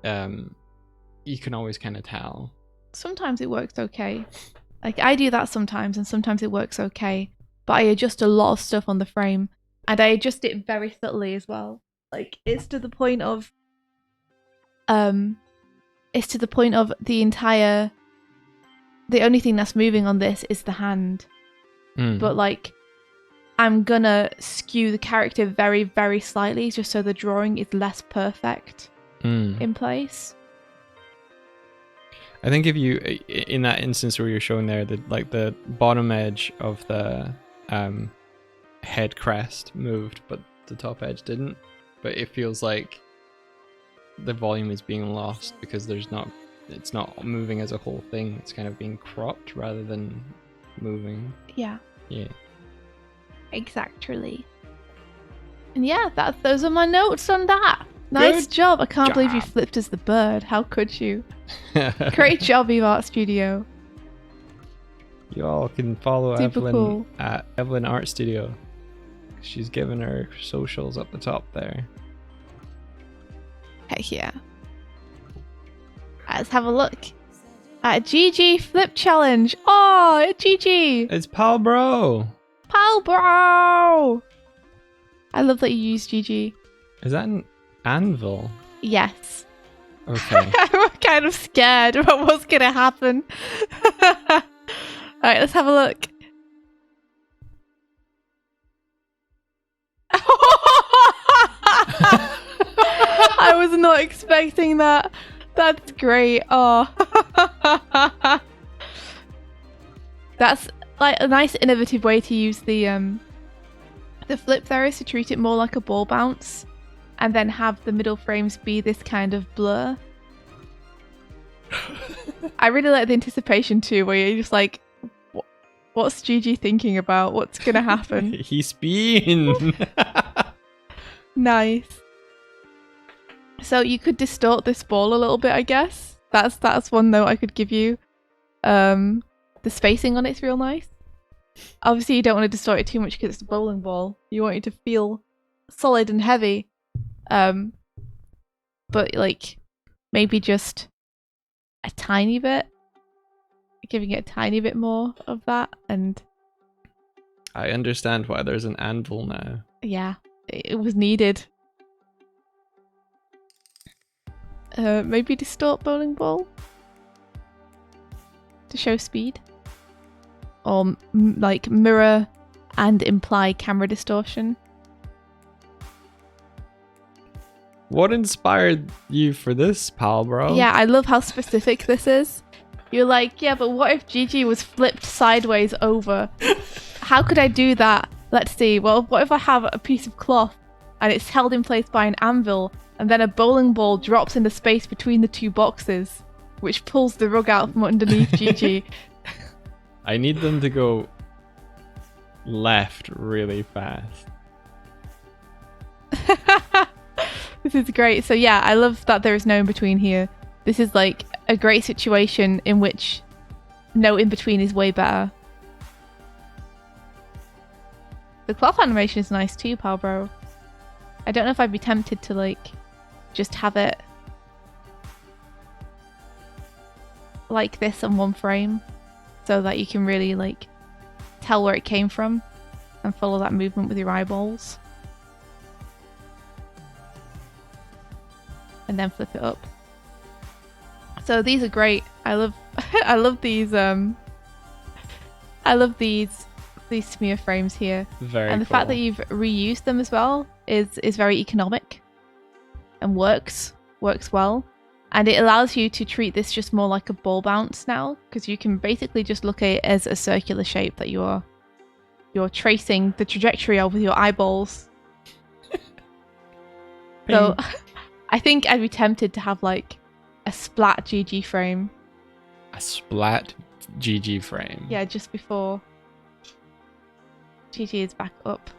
you can always kind of tell. Sometimes it works okay. Like I do that sometimes, and sometimes it works okay. But I adjust a lot of stuff on the frame, and I adjust it very subtly as well. Like it's to the point of the only thing that's moving on this is the hand. But like I'm gonna skew the character very, very slightly just so the drawing is less perfect in place. I think if you, in that instance where you're showing there, the bottom edge of the head crest moved, but the top edge didn't. But it feels like the volume is being lost because it's not moving as a whole thing. It's kind of being cropped rather than moving. Yeah. Yeah. Exactly. And yeah, those are my notes on that. Nice job. I can't believe you flipped as the bird. How could you? Great job, Eve Art Studio. You all can follow Super Evelyn cool. at Evelyn Art Studio. She's given her socials at the top there. Heck yeah. Let's have a look at GG Flip Challenge. Oh, GG. It's Pal Bro. Pal Bro. I love that you use GG. Is that an anvil? Yes. Okay. I'm kind of scared about what's going to happen. Alright, let's have a look. I was not expecting that. That's great. Oh. That's like a nice innovative way to use the flip there is to treat it more like a ball bounce and then have the middle frames be this kind of blur. I really like the anticipation too, where you're just like, what's Gigi thinking about? What's gonna happen? He's spin. Nice. So you could distort this ball a little bit, I guess. That's one note I could give you. The spacing on it's real nice. Obviously, you don't want to distort it too much because it's a bowling ball. You want it to feel solid and heavy. But like maybe just a tiny bit, giving it a tiny bit more of that, and I understand why there's an anvil now. yeah, it was needed. Maybe distort bowling ball to show speed, or like mirror and imply camera distortion. What inspired you for this, Pal Bro? Yeah, I love how specific this is. You're like, yeah, but what if Gigi was flipped sideways over? How could I do that? Let's see. Well, what if I have a piece of cloth and it's held in place by an anvil, and then a bowling ball drops into space between the two boxes, which pulls the rug out from underneath Gigi. I need them to go left really fast. This is great. So yeah, I love that there is no in between here. This is like a great situation in which no in between is way better. The cloth animation is nice too, Pal Bro. I don't know if I'd be tempted to like just have it like this on one frame so that you can really like tell where it came from and follow that movement with your eyeballs. And then flip it up. So these are great. I love I love these smear frames here. Very and the cool. fact that you've reused them as well is very economic and works well. And it allows you to treat this just more like a ball bounce now, because you can basically just look at it as a circular shape that you're tracing the trajectory of with your eyeballs. So I think I'd be tempted to have like a splat GG frame. A splat GG frame. Yeah, just before GG is back up.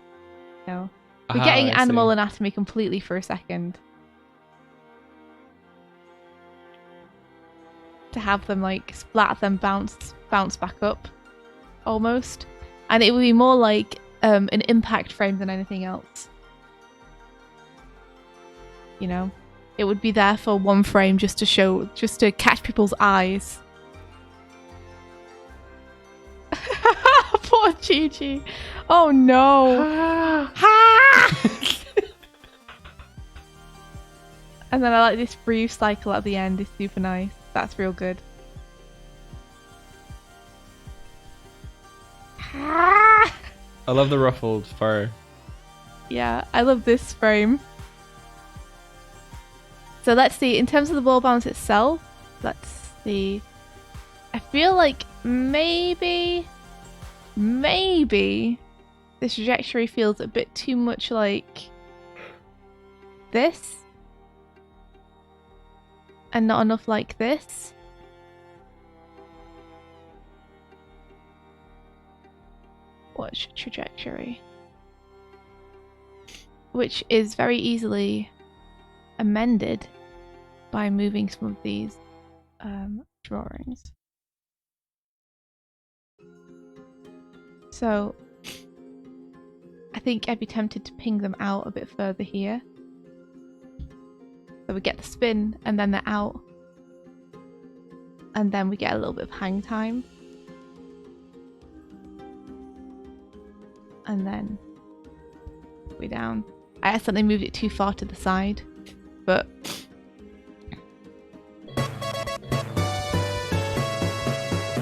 No. We're getting I animal see. anatomy completely for a second. To have them like splat, then bounce back up, almost. And it would be more like an impact frame than anything else. You know? It would be there for one frame just to catch people's eyes. Poor Gigi. Oh no. And then I like this breathe cycle at the end. It's super nice. That's real good. I love the ruffled fur. Yeah, I love this frame. So let's see, in terms of the ball bounce itself, let's see. I feel like maybe this trajectory feels a bit too much like this. And not enough like this. Watch trajectory. Which is very easily amended by moving some of these drawings. So I think I'd be tempted to ping them out a bit further here. So we get the spin and then they're out. And then we get a little bit of hang time. And then we're down. I accidentally moved it too far to the side, but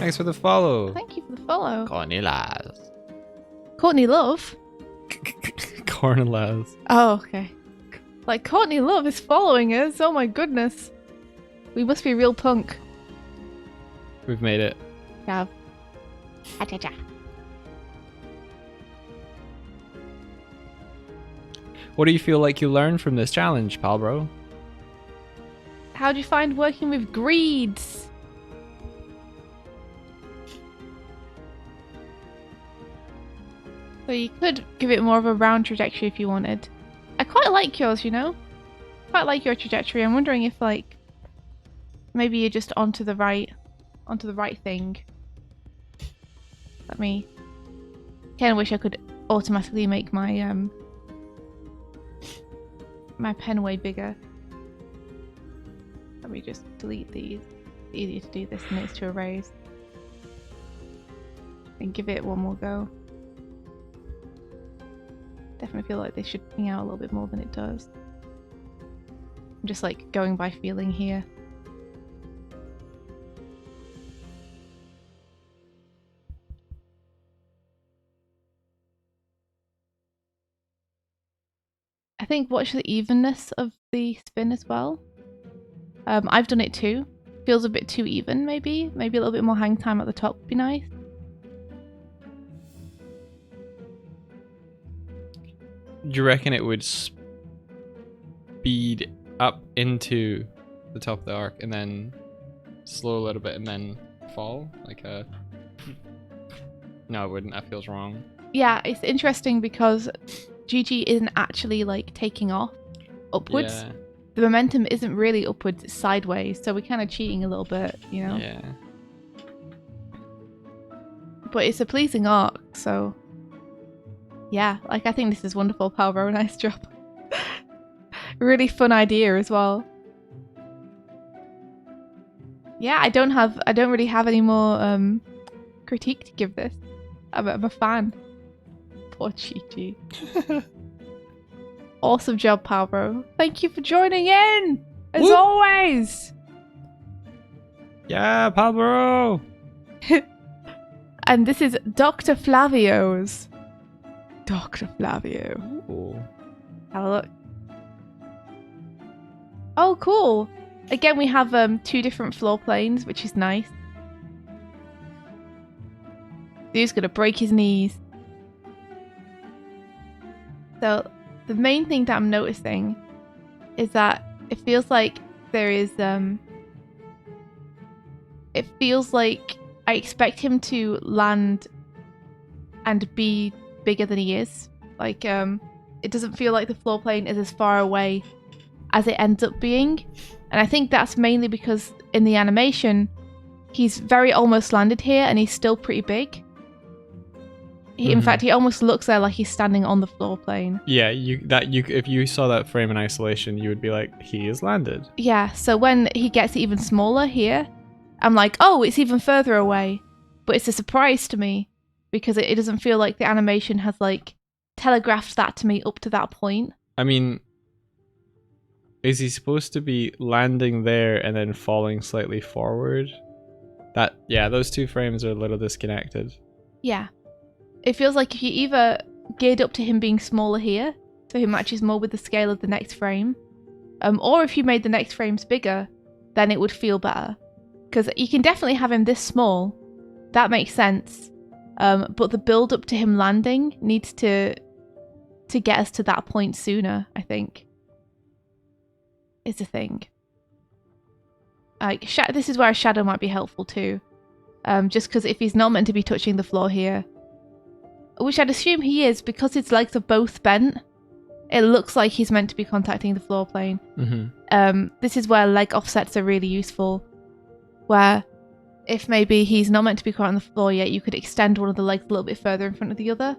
Thanks for the follow. thank you for the follow. Cornelas. Courtney Love? Cornelas. Oh, okay. Like, Courtney Love is following us. Oh my goodness. We must be real punk. We've made it. Yeah. What do you feel like you learned from this challenge, pal bro? How do you find working with greeds? So you could give it more of a round trajectory if you wanted. I quite like yours, you know? Quite like your trajectory. I'm wondering if, like, maybe you're just onto the right thing. Let me. Kinda wish I could automatically make my my pen way bigger. Let me just delete these. It's easier to do this than it is to erase. And give it one more go. Definitely feel like they should ping out a little bit more than it does. I'm just like going by feeling here. I think watch the evenness of the spin as well. I've done it too. Feels a bit too even, maybe. Maybe a little bit more hang time at the top would be nice. Do you reckon it would speed up into the top of the arc and then slow a little bit and then fall? Like a... No, it wouldn't. That feels wrong. Yeah, it's interesting because GG isn't actually like taking off upwards. Yeah. The momentum isn't really upwards, it's sideways, so we're kind of cheating a little bit, you know? Yeah. But it's a pleasing arc, so... Yeah, like I think this is wonderful, Palbro. Nice job. Really fun idea as well. Yeah, I don't really have any more critique to give this. I'm a fan. Poor Chi-Chi. Awesome job, Palbro. Thank you for joining in, as Woo! always. Yeah, pal bro. And this is Dr. Flavio's. Dr. Flavio. Ooh. Have a look. Oh, cool. Again, we have 2 different floor planes, which is nice. Dude's gonna break his knees. So, the main thing that I'm noticing is that it feels like there is, it feels like I expect him to land and be bigger than he is. Like, it doesn't feel like the floor plane is as far away as it ends up being. And I think that's mainly because in the animation, he's very almost landed here and he's still pretty big. In fact, he almost looks there like he's standing on the floor plane. Yeah, if you saw that frame in isolation, you would be like, he is landed. Yeah, so when he gets even smaller here, I'm like, oh, it's even further away. But it's a surprise to me because it doesn't feel like the animation has like telegraphed that to me up to that point. I mean, is he supposed to be landing there and then falling slightly forward? Yeah, those 2 frames are a little disconnected. Yeah. It feels like if you either geared up to him being smaller here, so he matches more with the scale of the next frame, or if you made the next frames bigger, then it would feel better. Because you can definitely have him this small, that makes sense, but the build up to him landing needs to get us to that point sooner, I think. Is the thing. Like, this is where a shadow might be helpful too. Just because if he's not meant to be touching the floor here, which I'd assume he is because his legs are both bent, it looks like he's meant to be contacting the floor plane. This is where leg offsets are really useful, where if maybe he's not meant to be caught on the floor yet, you could extend one of the legs a little bit further in front of the other.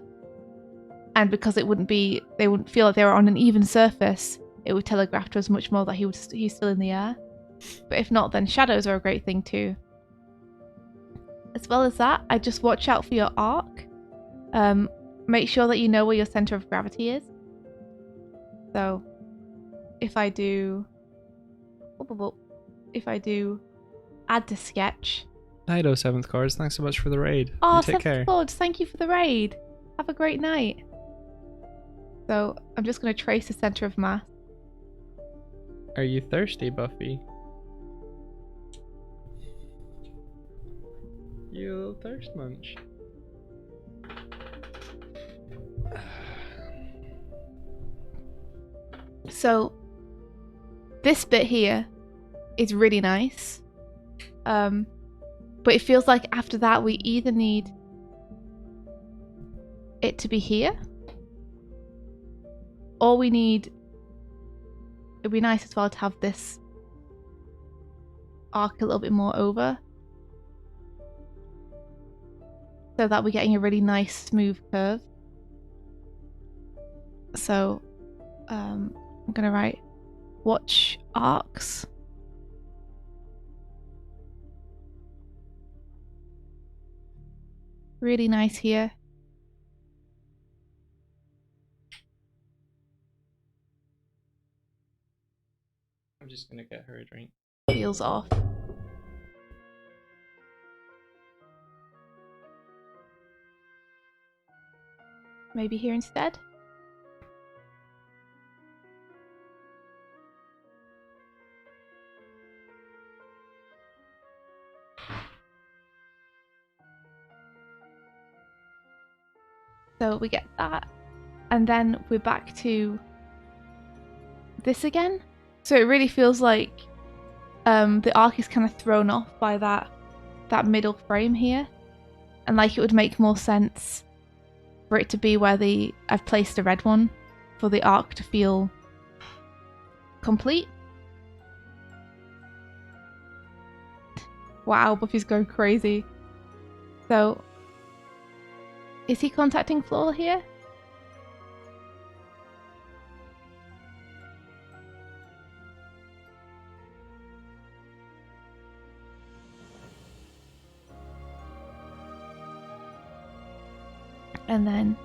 And because they wouldn't feel like they were on an even surface, it would telegraph to us much more that he's still in the air. But if not, then shadows are a great thing too. As well as that, I just watch out for your arc. Make sure that you know where your center of gravity is. So if I do add to sketch. Night, 7th Cards. Thanks so much for the raid. Oh, You take care. Lords, thank you for the raid. Have a great night. So I'm just going to trace the center of mass. Are you thirsty, Buffy? You little thirst munch. So this bit here is really nice. But it feels like after that we either need it to be here, or we need, it'd be nice as well to have this arc a little bit more over, so that we're getting a really nice smooth curve. So I'm gonna write watch arcs. Really nice here. I'm just gonna get her a drink. Feels off. Maybe here instead? So we get that, and then we're back to this again. So it really feels like the arc is kind of thrown off by that middle frame here, and like it would make more sense for it to be where I've placed a red one for the arc to feel complete. Wow, Buffy's going crazy. So is he contacting Floor here? And then,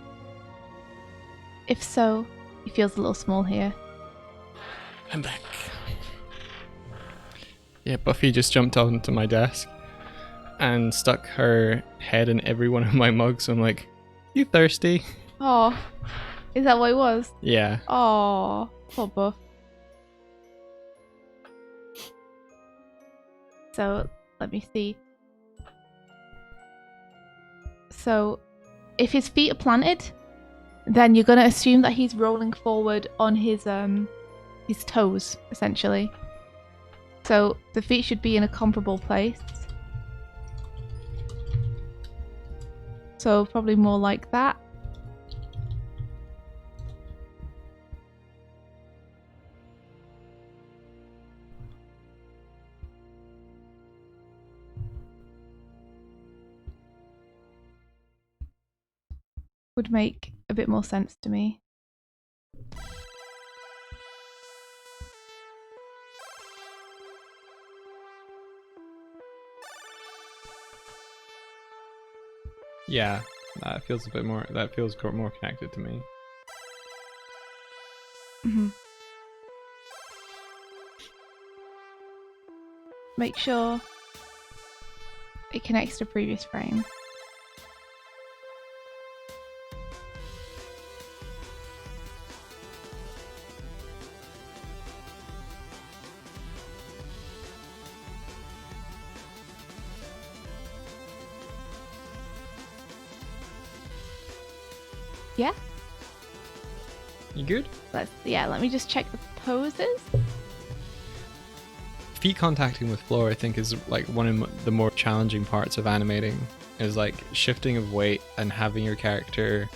if so, he feels a little small here. I'm back. Yeah, Buffy just jumped onto my desk and stuck her head in every one of my mugs. I'm like, you thirsty? Oh, is that what it was? Yeah. Oh, poor Buff. So, let me see. So, if his feet are planted, then you're going to assume that he's rolling forward on his toes, essentially. So the feet should be in a comparable place. So probably more like that. Would make a bit more sense to me. Yeah, that feels a bit more. That feels more connected to me. Mm-hmm. Make sure it connects to previous frame. Yeah. You good? Let me just check the poses. Feet contacting with floor, I think, is like one of the more challenging parts of animating. Is like shifting of weight and having your character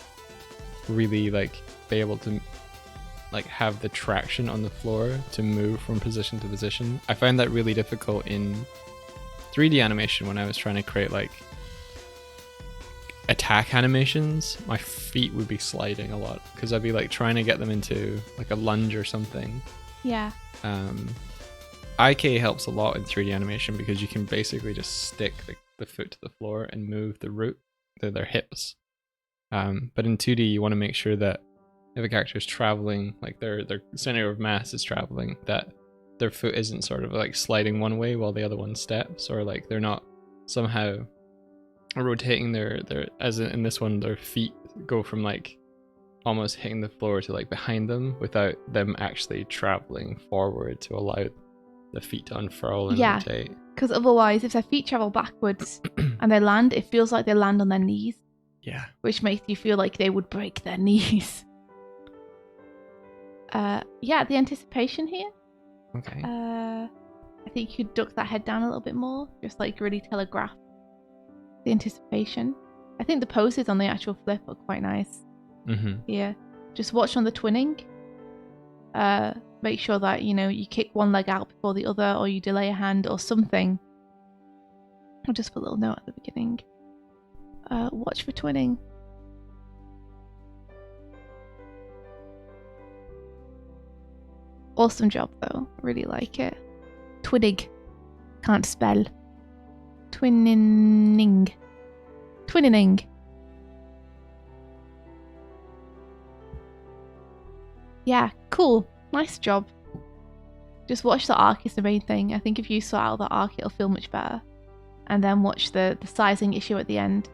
really like be able to like have the traction on the floor to move from position to position. I found that really difficult in 3D animation when I was trying to create like attack animations, my feet would be sliding a lot because I'd be like trying to get them into like a lunge or something. Yeah. IK helps a lot in 3D animation because you can basically just stick the foot to the floor and move the root, their hips. But in 2D, you want to make sure that if a character is traveling, like their center of mass is traveling, that their foot isn't sort of like sliding one way while the other one steps, or like they're not somehow rotating their as in this one, their feet go from like almost hitting the floor to like behind them without them actually traveling forward to allow the feet to unfurl and rotate. Because otherwise, if their feet travel backwards and they land, it feels like they land on their knees. Yeah. Which makes you feel like they would break their knees. Yeah, the anticipation here. Okay. I think you could duck that head down a little bit more, just like really telegraph the anticipation. I think the poses on the actual flip are quite nice. Mm-hmm. Yeah. Just watch on the twinning. Make sure that, you know, you kick one leg out before the other, or you delay a hand or something. I'll just put a little note at the beginning. Watch for twinning. Awesome job though. Really like it. Twinning. Can't spell. Twinning. Twinning. Yeah, cool. Nice job. Just watch the arc is the main thing. I think if you sort out the arc, it'll feel much better. And then watch the sizing issue at the end.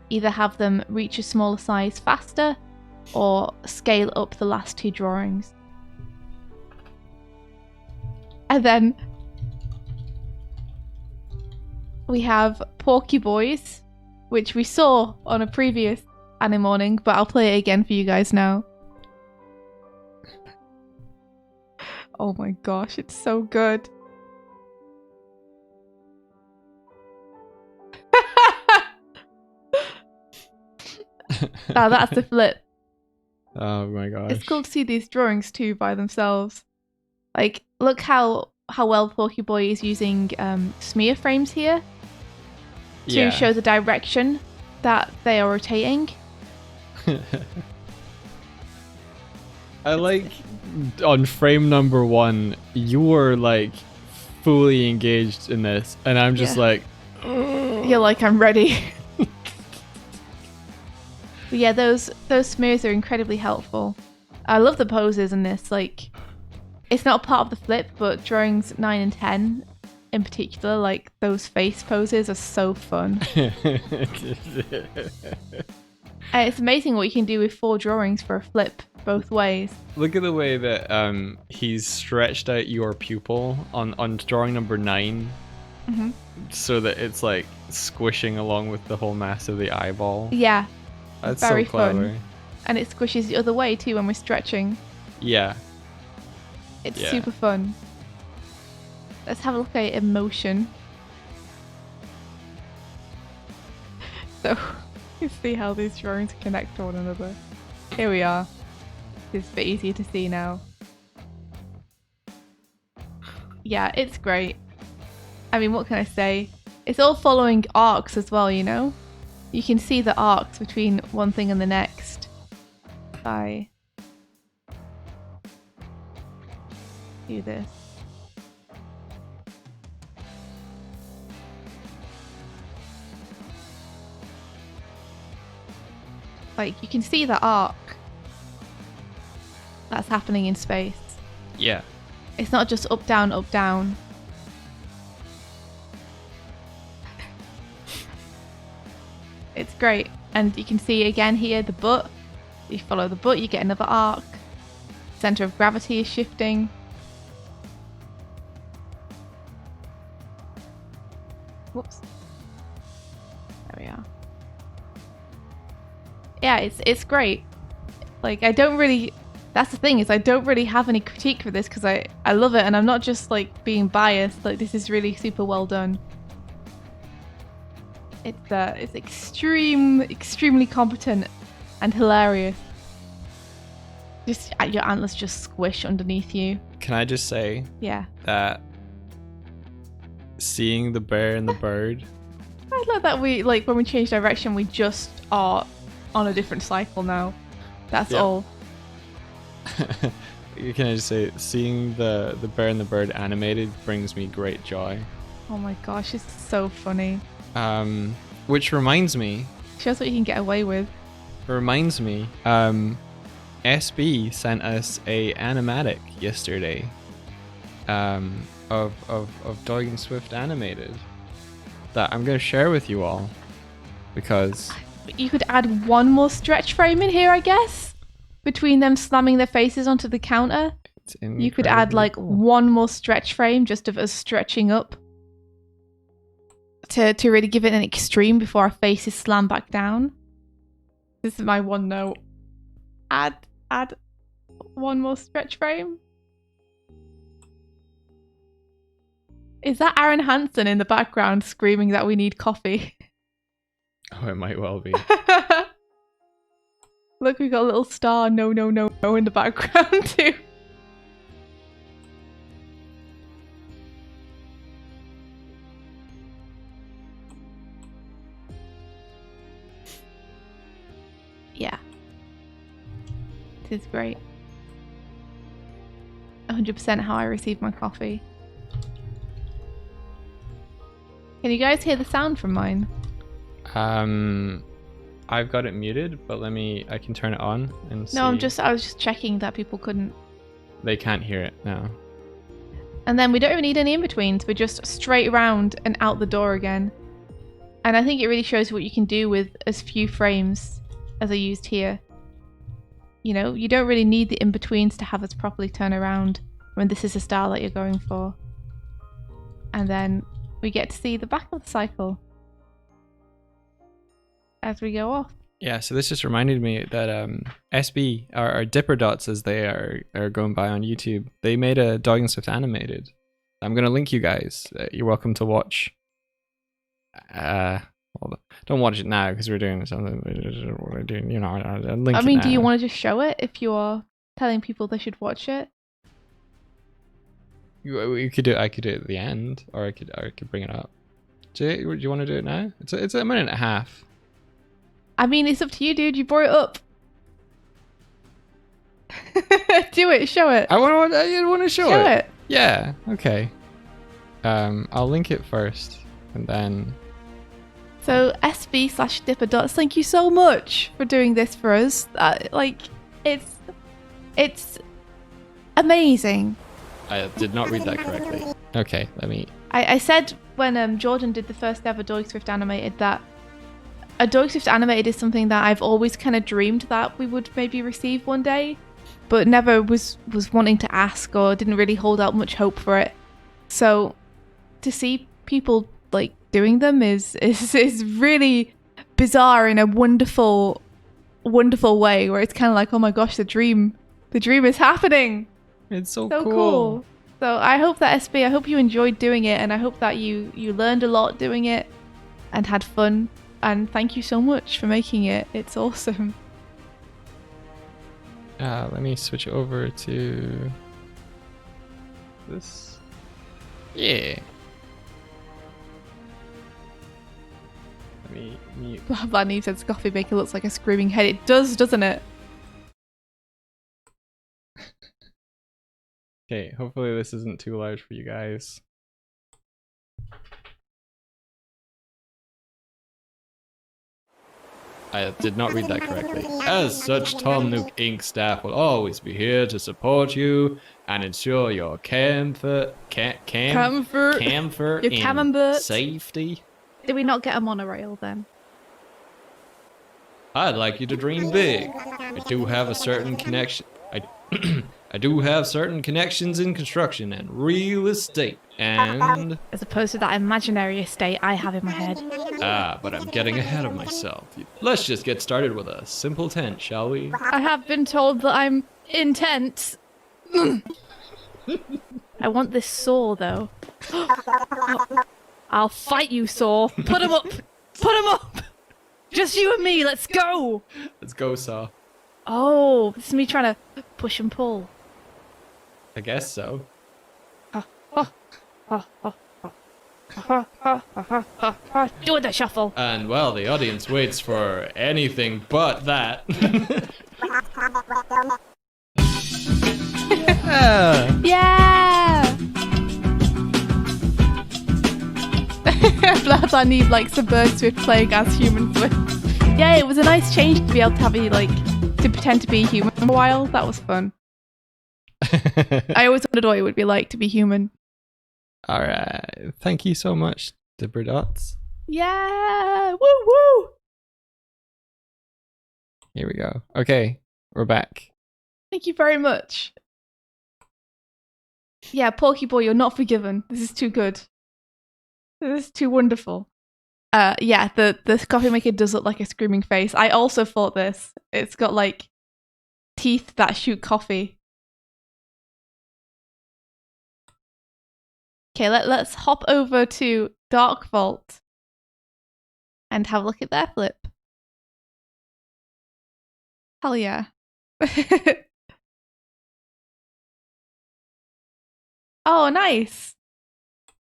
Either have them reach a smaller size faster, or scale up the last two drawings. And then we have Porky Boys, which we saw on a previous Animorning, but I'll play it again for you guys now. Oh my gosh, it's so good. Now that's the flip. Oh my gosh. It's cool to see these drawings too by themselves. Like, look how well Porky Boy is using smear frames here to show the direction that they are rotating. I like on frame number 1, you were like fully engaged in this, and I'm just like, you're like, I'm ready. But yeah, those smears are incredibly helpful. I love the poses in this. Like, it's not part of the flip, but drawings 9 and 10 in particular, like those face poses are so fun. It's amazing what you can do with 4 drawings for a flip both ways. Look at the way that he's stretched out your pupil on drawing number 9, so that it's like squishing along with the whole mass of the eyeball. Yeah. That's very so clever. Fun. And it squishes the other way too when we're stretching. Yeah. It's super fun. Let's have a look at it in motion. So, you see how these drawings connect to one another. Here we are. It's a bit easier to see now. Yeah, it's great. I mean, what can I say? It's all following arcs as well, you know? You can see the arcs between one thing and the next. If I do this. Like, you can see the arc that's happening in space. Yeah. It's not just up, down, up, down. It's great. And you can see again here the butt. You follow the butt, you get another arc. Center of gravity is shifting. Whoops. There we are. Yeah, it's great. Like, I don't really... That's the thing, is I don't really have any critique for this because I love it, and I'm not just like being biased. Like, this is really super well done. It's extremely competent and hilarious. Just your antlers just squish underneath you. Can I just say Yeah. that seeing the bear and the bird I love that we, like, when we change direction, we just are on a different cycle now. That's all. Can I just say, seeing the Bear and the Bird animated brings me great joy. Oh my gosh, it's so funny. Which reminds me. Shows what you can get away with. Reminds me, SB sent us a animatic yesterday, of Doig and Swift animated that I'm gonna share with you all, because you could add one more stretch frame in here, I guess, between them slamming their faces onto the counter. You could add like one more stretch frame just of us stretching up to really give it an extreme before our faces slam back down. This is my one note. Add one more stretch frame. Is that Aaron Hansen in the background screaming that we need coffee? Oh, it might well be. Look, we got a little star, no, in the background too. Yeah. This is great. 100% how I receive my coffee. Can you guys hear the sound from mine? I've got it muted, but I can turn it on and see. No, I was just checking that people couldn't. They can't hear it now. And then we don't even need any in-betweens. We're just straight around and out the door again. And I think it really shows what you can do with as few frames as I used here. You know, you don't really need the in-betweens to have us properly turn around when this is the style that you're going for. And then we get to see the back of the cycle as we go off. Yeah, so this just reminded me that SB, or Dipper Dots as they are going by on YouTube, they made a Doig and Swift animated. I'm going to link you guys. You're welcome to watch. Well, don't watch it now because we're doing something. We're doing, you know, I'll link I mean, it do you now. want to just show it if you're telling people they should watch it? You could do it. I could do it at the end, or I could bring it up. Do you want to do it now? It's a minute and a half. I mean, it's up to you, dude. You brought it up. Do it. Show it. I want to show Show it. Yeah. Okay. I'll link it first, and then. So SB/Dipper Dots, thank you so much for doing this for us. Like, it's amazing. I did not read that correctly. Okay, let me. I said when Jordan did the first ever Doig Swift animated that a Doig Swift animated is something that I've always kind of dreamed that we would maybe receive one day, but never was wanting to ask or didn't really hold out much hope for it. So to see people like doing them is really bizarre in a wonderful way where it's kind of like, oh my gosh, the dream is happening. It's so cool. So I hope that SB, I hope you enjoyed doing it, and I hope that you learned a lot doing it and had fun. And thank you so much for making it. It's awesome. Let me switch over to this. Yeah. Let me mute. That Neve says coffee maker looks like a screaming head. It does, doesn't it? Okay, hopefully this isn't too loud for you guys. I did not read that correctly. As such, Tom Nook Inc. staff will always be here to support you and ensure your comfort Your and camembert. safety. Did we not get a monorail then? I'd like you to dream big. I do have a certain connection. I do have certain connections in construction and real estate, and As opposed to that imaginary estate I have in my head. but I'm getting ahead of myself. Let's just get started with a simple tent, shall we? I have been told that I'm intense. I want this saw though. I'll fight you, saw. Put him up. Put him up. Just you and me. Let's go. Let's go, Saw. Oh, this is me trying to push and pull. I guess so. Do the shuffle. And well, the audience waits for anything but that. Yeah. Yeah! Bloodline need like some birds with playing as humans with. Yeah, it was a nice change to be able to have you like to pretend to be human for a while. That was fun. I always wondered what it would be like to be human. All right. Thank you so much, Dibber Dots. Yeah! Woo woo! Here we go. Okay, we're back. Thank you very much. Yeah, Porky Boy, you're not forgiven. This is too good. This is too wonderful. Yeah, the coffee maker does look like a screaming face. I also thought this. It's got like teeth that shoot coffee. Okay, let's hop over to Dark Vault and have a look at their flip. Hell yeah. Oh, nice.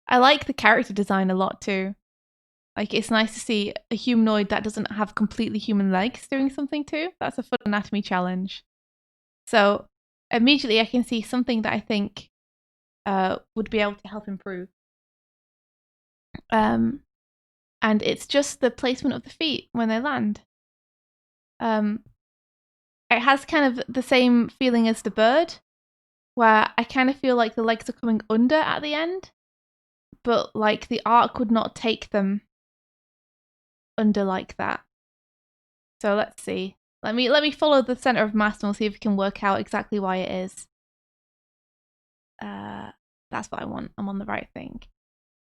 I like the character design a lot too. Like, it's nice to see a humanoid that doesn't have completely human legs doing something too. That's a fun anatomy challenge. So immediately I can see something that I think would be able to help improve. And it's just the placement of the feet when they land. It has kind of the same feeling as the bird, where I kind of feel like the legs are coming under at the end, but like the arc would not take them under like that. So let's see. Let me follow the center of mass and we'll see if we can work out exactly why it is. That's what I want. I'm on the right thing.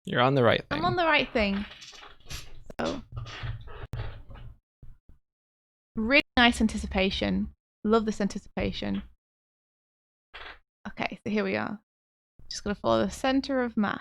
You're on the right thing. I'm on the right thing. So really nice anticipation. Love this anticipation. Okay, so here we are. Just gonna follow the center of mass.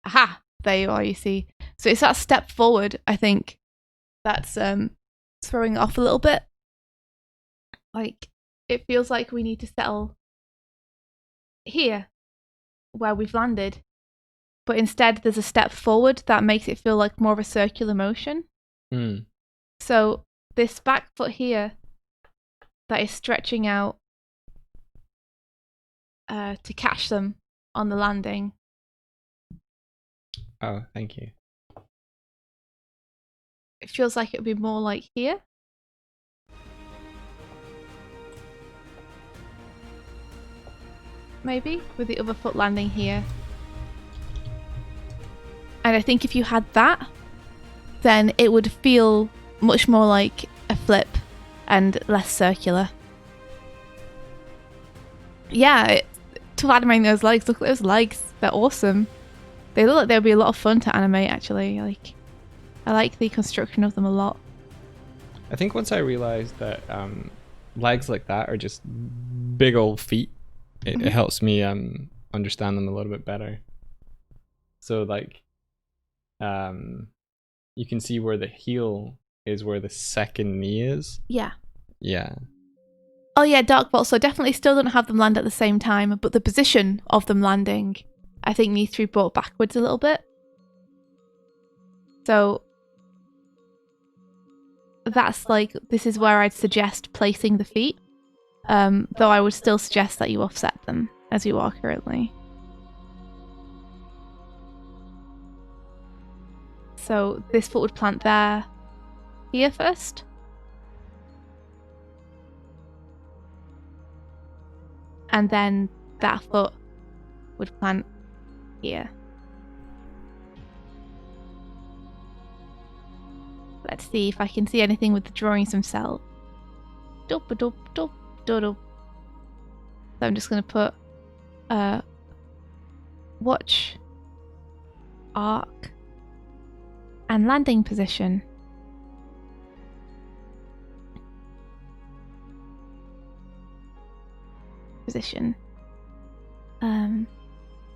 Aha! There you are, you see. So it's that step forward, I think, that's throwing it off a little bit. Like, it feels like we need to settle here, where we've landed. But instead, there's a step forward that makes it feel like more of a circular motion. Mm. So this back foot here that is stretching out to catch them on the landing. Oh, thank you. It feels like it would be more like here. Maybe, with the other foot landing here. And I think if you had that, then it would feel much more like a flip and less circular. Yeah, to animate those legs, look at those legs. They're awesome. They look like they'd be a lot of fun to animate, actually. I like the construction of them a lot. I think once I realized that legs like that are just big old feet, it helps me understand them a little bit better. So like, you can see where the heel is where the second knee is. Yeah. Yeah. Oh yeah, Dark Vault. So definitely still don't have them land at the same time, but the position of them landing, I think, needs to be brought backwards a little bit. So that's like, this is where I'd suggest placing the feet. Though I would still suggest that you offset them as you are currently. So this foot would plant there, here first. And then that foot would plant here. Let's see if I can see anything with the drawings themselves. So I'm just going to put watch, arc, and landing position. Position.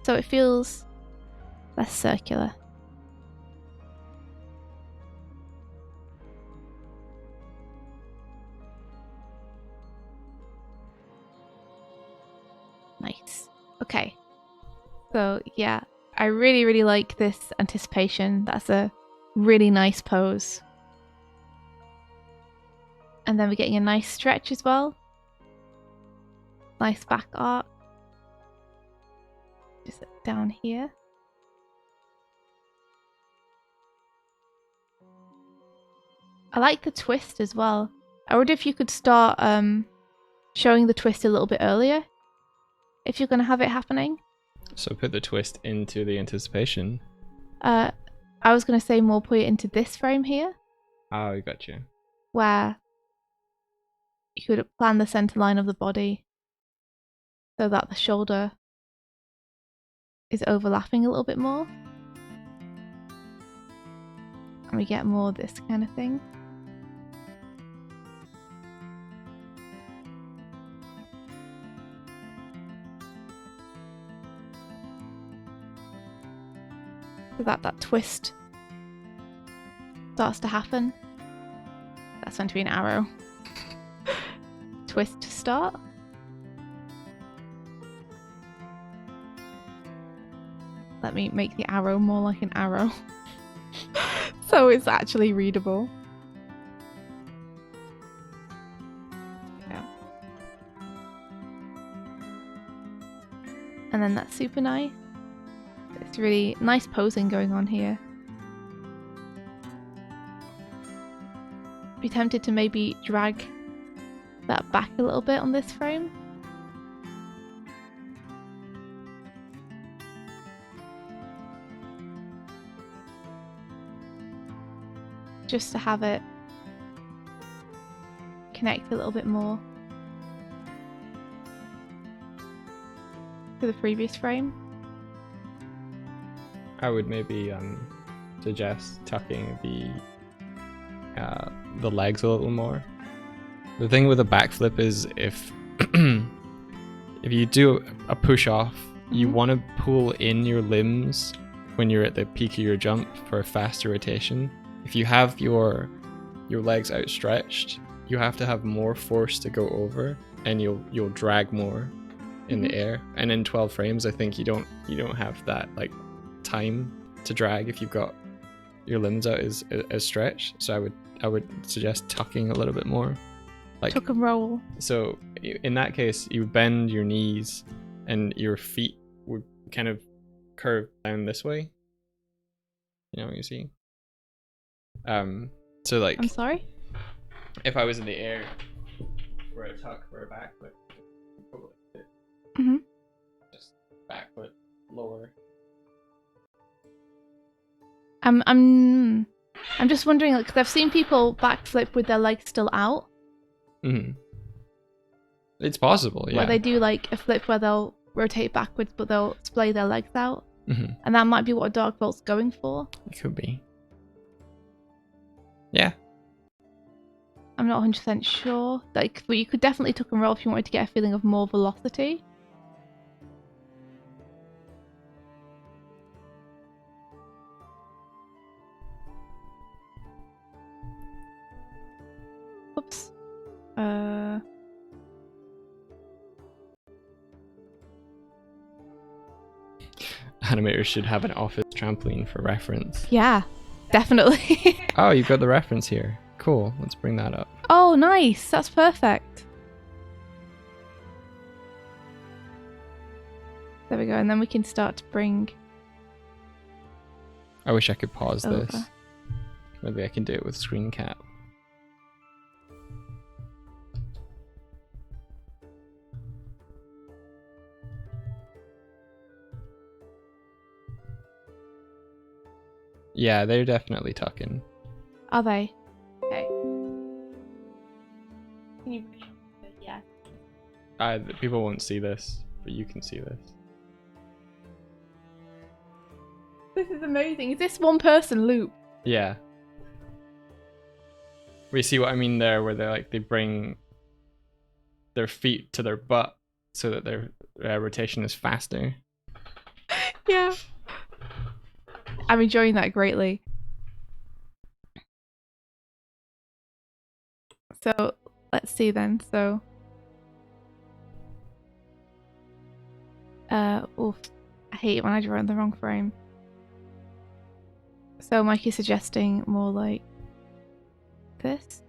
So it feels less circular. So yeah, I really, really like this anticipation. That's a really nice pose. And then we're getting a nice stretch as well. Nice back arc. Just down here. I like the twist as well. I wonder if you could start showing the twist a little bit earlier, if you're going to have it happening. So put the twist into the anticipation. I was going to say more put it into this frame here. Oh, I got you. Where you could plan the center line of the body so that the shoulder is overlapping a little bit more. And we get more of this kind of thing. So that twist starts to happen. That's meant to be an arrow. Twist to start. Let me make the arrow more like an arrow. So it's actually readable. Yeah. And then that's super nice. It's really nice posing going on here. Be tempted to maybe drag that back a little bit on this frame. Just to have it connect a little bit more to the previous frame. I would maybe suggest tucking the legs a little more. The thing with a backflip is if you do a push off, you want to pull in your limbs when you're at the peak of your jump for a faster rotation. If you have your legs outstretched, you have to have more force to go over, and you'll drag more in the air. And in 12 frames, I think you don't have that like time to drag if you've got your limbs out as stretched. So I would suggest tucking a little bit more. Like Tuck and roll. So in that case, you bend your knees and your feet would kind of curve down this way. You know what you see? So like I'm sorry? if I was in the air for a tuck or a back foot, just back foot lower. I'm just wondering, like, 'cause I've seen people backflip with their legs still out. It's possible, yeah. Where they do like a flip where they'll rotate backwards, but they'll splay their legs out. And that might be what a Dark Vault's going for. It could be. Yeah. I'm not 100% sure. Like, but you could definitely tuck and roll if you wanted to get a feeling of more velocity. Oops. Animators should have an office trampoline for reference. Yeah, definitely. Oh, you've got the reference here. Cool. Let's bring that up. Oh, nice. That's perfect. There we go. And then we can start to bring... I wish I could pause over. this. Maybe I can do it with screen cap. Yeah, they're definitely tucking. Are they? Okay. Can you... Yeah. People won't see this, but you can see this. This is amazing. Is this one person loop? Yeah. We see what I mean there, where they bring their feet to their butt so that their rotation is faster. Yeah. I'm enjoying that greatly. So let's see then. So, I hate it when I draw in the wrong frame. So Mike is suggesting more like this,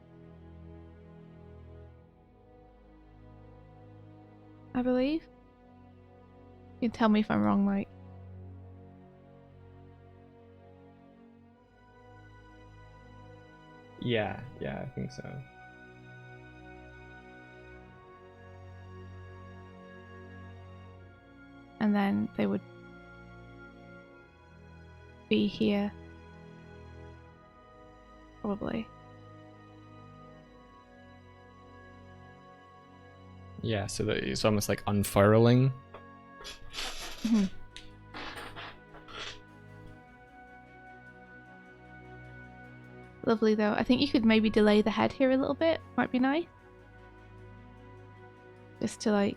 I believe. You can tell me if I'm wrong, Mike. Yeah, I think so. And then they would be here. Probably. Yeah, so that it's almost like unfurling. Mm-hmm. Lovely though. I think you could maybe delay the head here a little bit. Might be nice. Just to like...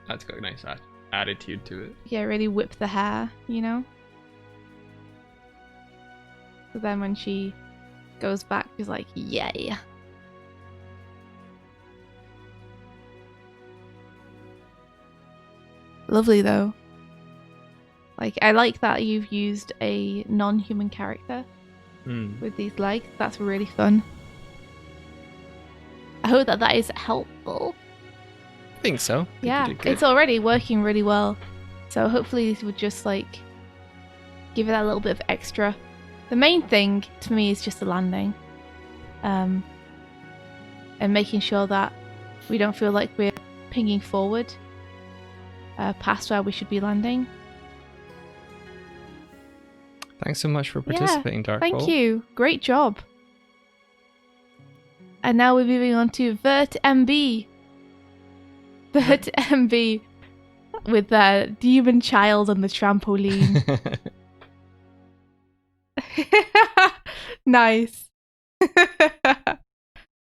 That's got a nice attitude to it. Yeah, really whip the hair, you know? So then when she goes back, she's like, yay. Lovely though. Like, I like that you've used a non-human character with these legs. That's really fun. I hope that that is helpful. I think so. I think Yeah, you did good. it's already working really well. So hopefully these would just like give it that little bit of extra. The main thing to me is just the landing. And making sure that we don't feel like we're pinging forward past where we should be landing. Thanks so much for participating, Dark Thank Bolt. you. Great job. And now we're moving on to Vert MB. Vert MB with the demon child on the trampoline. Nice.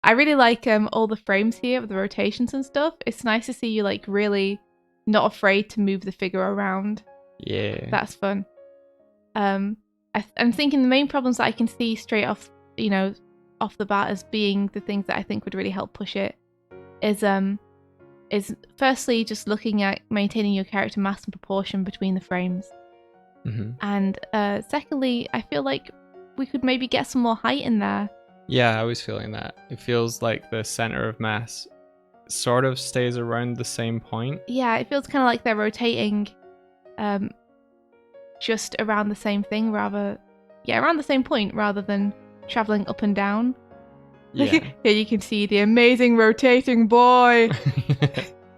I really like all the frames here with the rotations and stuff. It's nice to see you like really not afraid to move the figure around. Yeah. That's fun. I'm thinking the main problems that I can see straight off, you know, off the bat as being the things that I think would really help push it is firstly just looking at maintaining your character mass and proportion between the frames. And secondly, I feel like we could maybe get some more height in there. Yeah, I was feeling that. It feels like the center of mass sort of stays around the same point. Yeah, it feels kind of like they're rotating just around the same thing around the same point rather than traveling up and down. Yeah. Here you can see the amazing rotating boy.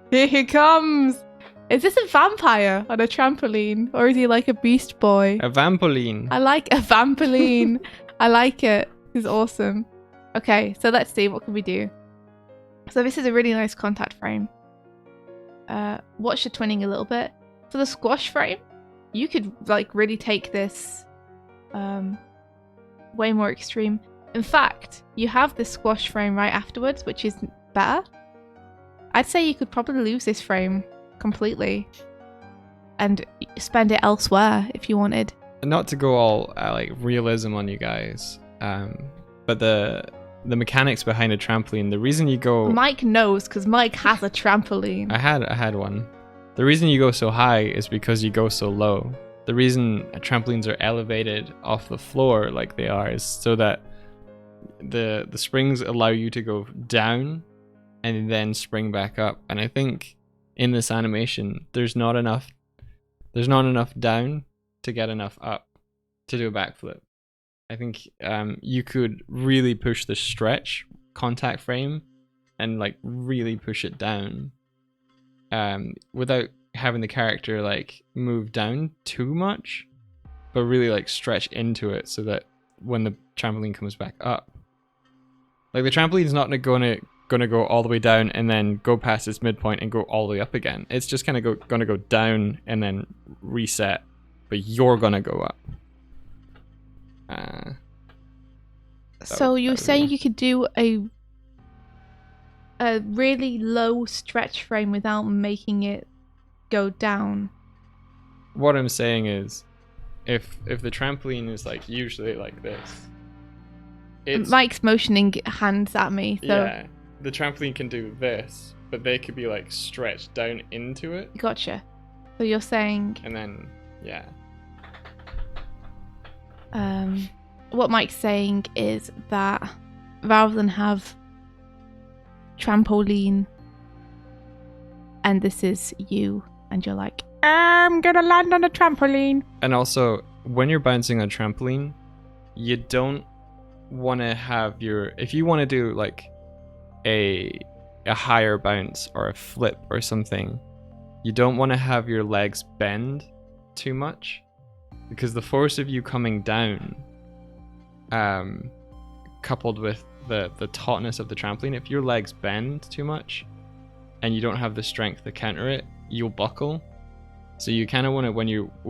Here he comes. Is this a vampire on a trampoline? Or is he like a beast boy? A vampoline. I like a vampoline. I like it. It's awesome. Okay, so let's see. What can we do? So this is a really nice contact frame. Watch the twinning a little bit. For the squash frame, you could like really take this way more extreme. In fact, you have this squash frame right afterwards, which is better. I'd say you could probably lose this frame completely and spend it elsewhere if you wanted. Not to go all like realism on you guys, but the mechanics behind a trampoline, the reason you go... Mike knows because Mike has a trampoline. I had one. The reason you go so high is because you go so low. The reason trampolines are elevated off the floor like they are is so that the springs allow you to go down and then spring back up. And I think in this animation there's not enough down to get enough up to do a backflip. I think you could really push the stretch contact frame and like really push it down without having the character like move down too much, but really like stretch into it so that when the trampoline comes back up, like the trampoline's not gonna go all the way down and then go past its midpoint and go all the way up again. It's just kind of gonna go down and then reset, but you're gonna go up. So you're saying you could do a really low stretch frame without making it go down? What I'm saying is, if the trampoline is like usually like this, it's Mike's motioning hands at me, so yeah. the trampoline can do this, but they could be like stretched down into it, Gotcha. So you're saying and then yeah. what Mike's saying is that rather than have trampoline and this is you and you're like, I'm gonna land on a trampoline. And also, when you're bouncing on a trampoline, you don't want to have your, if you want to do like a higher bounce or a flip or something, you don't want to have your legs bend too much, because the force of you coming down, coupled with the tautness of the trampoline, if your legs bend too much and you don't have the strength to counter it, you'll buckle. So you kind of want to, when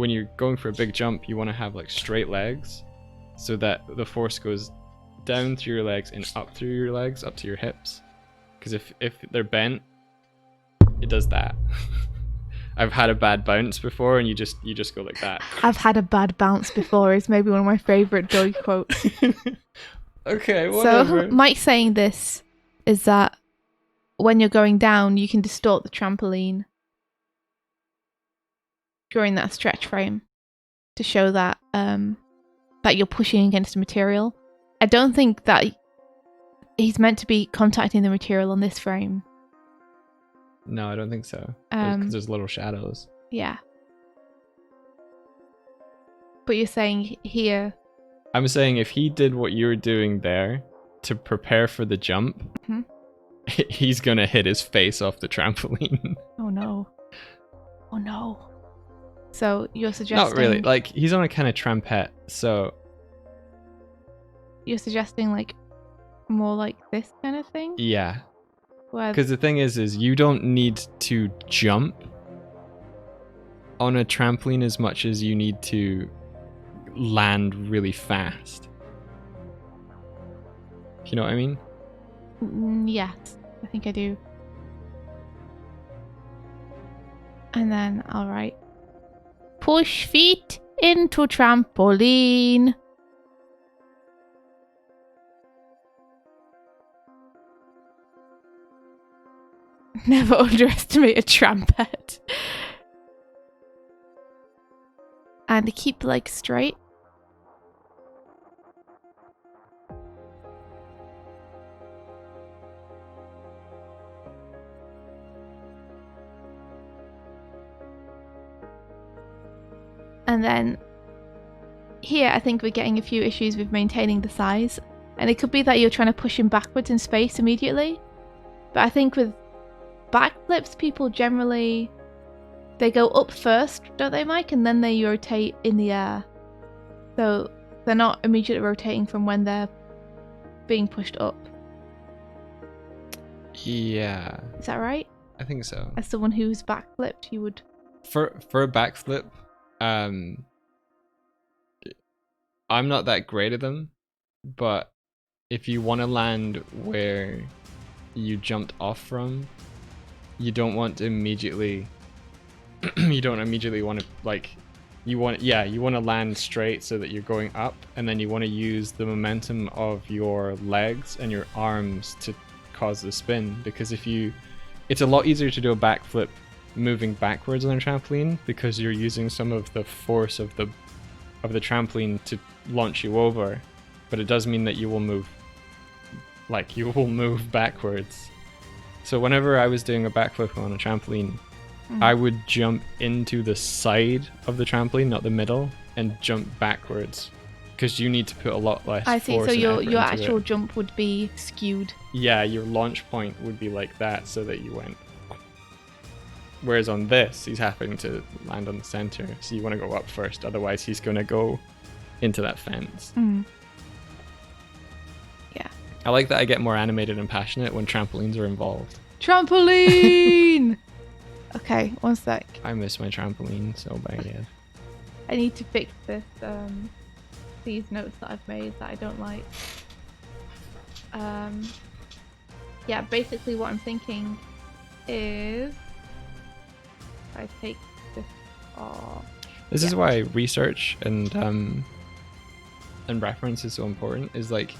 you're going for a big jump, you want to have like straight legs, so that the force goes down through your legs and up through your legs, up to your hips. Because if they're bent, it does that. I've had a bad bounce before, and you just go like that. I've had a bad bounce before is maybe one of my favourite Doig quotes. Okay, whatever. So Mike saying this is that when you're going down, you can distort the trampoline during that stretch frame to show that that you're pushing against the material. I don't think that he's meant to be contacting the material on this frame. No, I don't think so. Because there's little shadows. Yeah. But you're saying here... I'm saying if he did what you were doing there to prepare for the jump, he's going to hit his face off the trampoline. Oh no. Oh no. So you're suggesting... Not really. Like, he's on a kind of trampette, so... You're suggesting, like, more like this kind of thing? Yeah. Where... Because the thing is you don't need to jump on a trampoline as much as you need to land really fast. You know what I mean? Yes, I think I do. And then I'll write, push feet into trampoline. Never underestimate a trampette. And keep the legs straight. And then here I think we're getting a few issues with maintaining the size. And it could be that you're trying to push him backwards in space immediately. But I think with backflips, people generally, they go up first, don't they, Mike? And then they rotate in the air. So they're not immediately rotating from when they're being pushed up. Yeah. Is that right? I think so. As someone who's backflipped, you would... For a backflip, I'm not that great at them, but if you want to land where you jumped off from, you don't want to immediately you don't immediately want to, like, you want to land straight so that you're going up, and then you want to use the momentum of your legs and your arms to cause the spin, because it's a lot easier to do a backflip moving backwards on a trampoline, because you're using some of the force of the trampoline to launch you over, but it does mean that you will move backwards. So whenever I was doing a backflip on a trampoline, I would jump into the side of the trampoline, not the middle, and jump backwards, because you need to put a lot less I see, force so and your effort actual into it. jump would be skewed. Yeah, your launch point would be like that, so that you went. Whereas on this, he's having to land on the center, so you want to go up first, otherwise he's going to go into that fence. Yeah. I like that I get more animated and passionate when trampolines are involved. Trampoline! Okay, one sec. I miss my trampoline so bad. I need to fix this, these notes that I've made that I don't like. Yeah, basically what I'm thinking is I take this off. This is why research and reference is so important. Is like,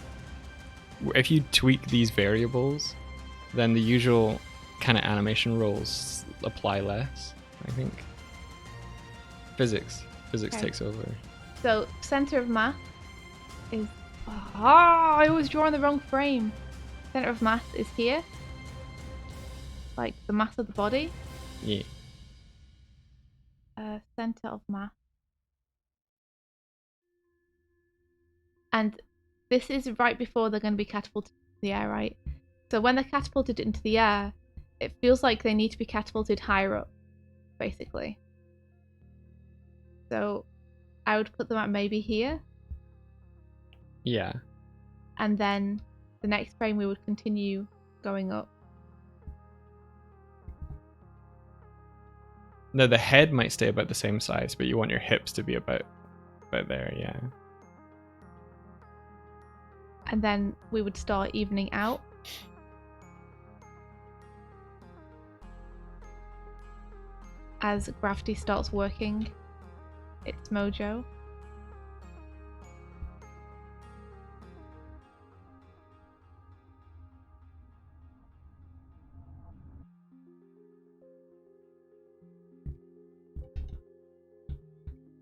if you tweak these variables, then the usual kind of animation rules apply less, I think. Physics Okay. takes over. So center of mass is... I was drawing the wrong frame. Center of mass is here. Like the mass of the body. Yeah. Center of mass. And this is right before they're going to be catapulted into the air, right? So when they're catapulted into the air, it feels like they need to be catapulted higher up, basically. So I would put them at maybe here. Yeah. And then the next frame we would continue going up. No, the head might stay about the same size, but you want your hips to be about there, yeah. And then we would start evening out. As gravity starts working its mojo.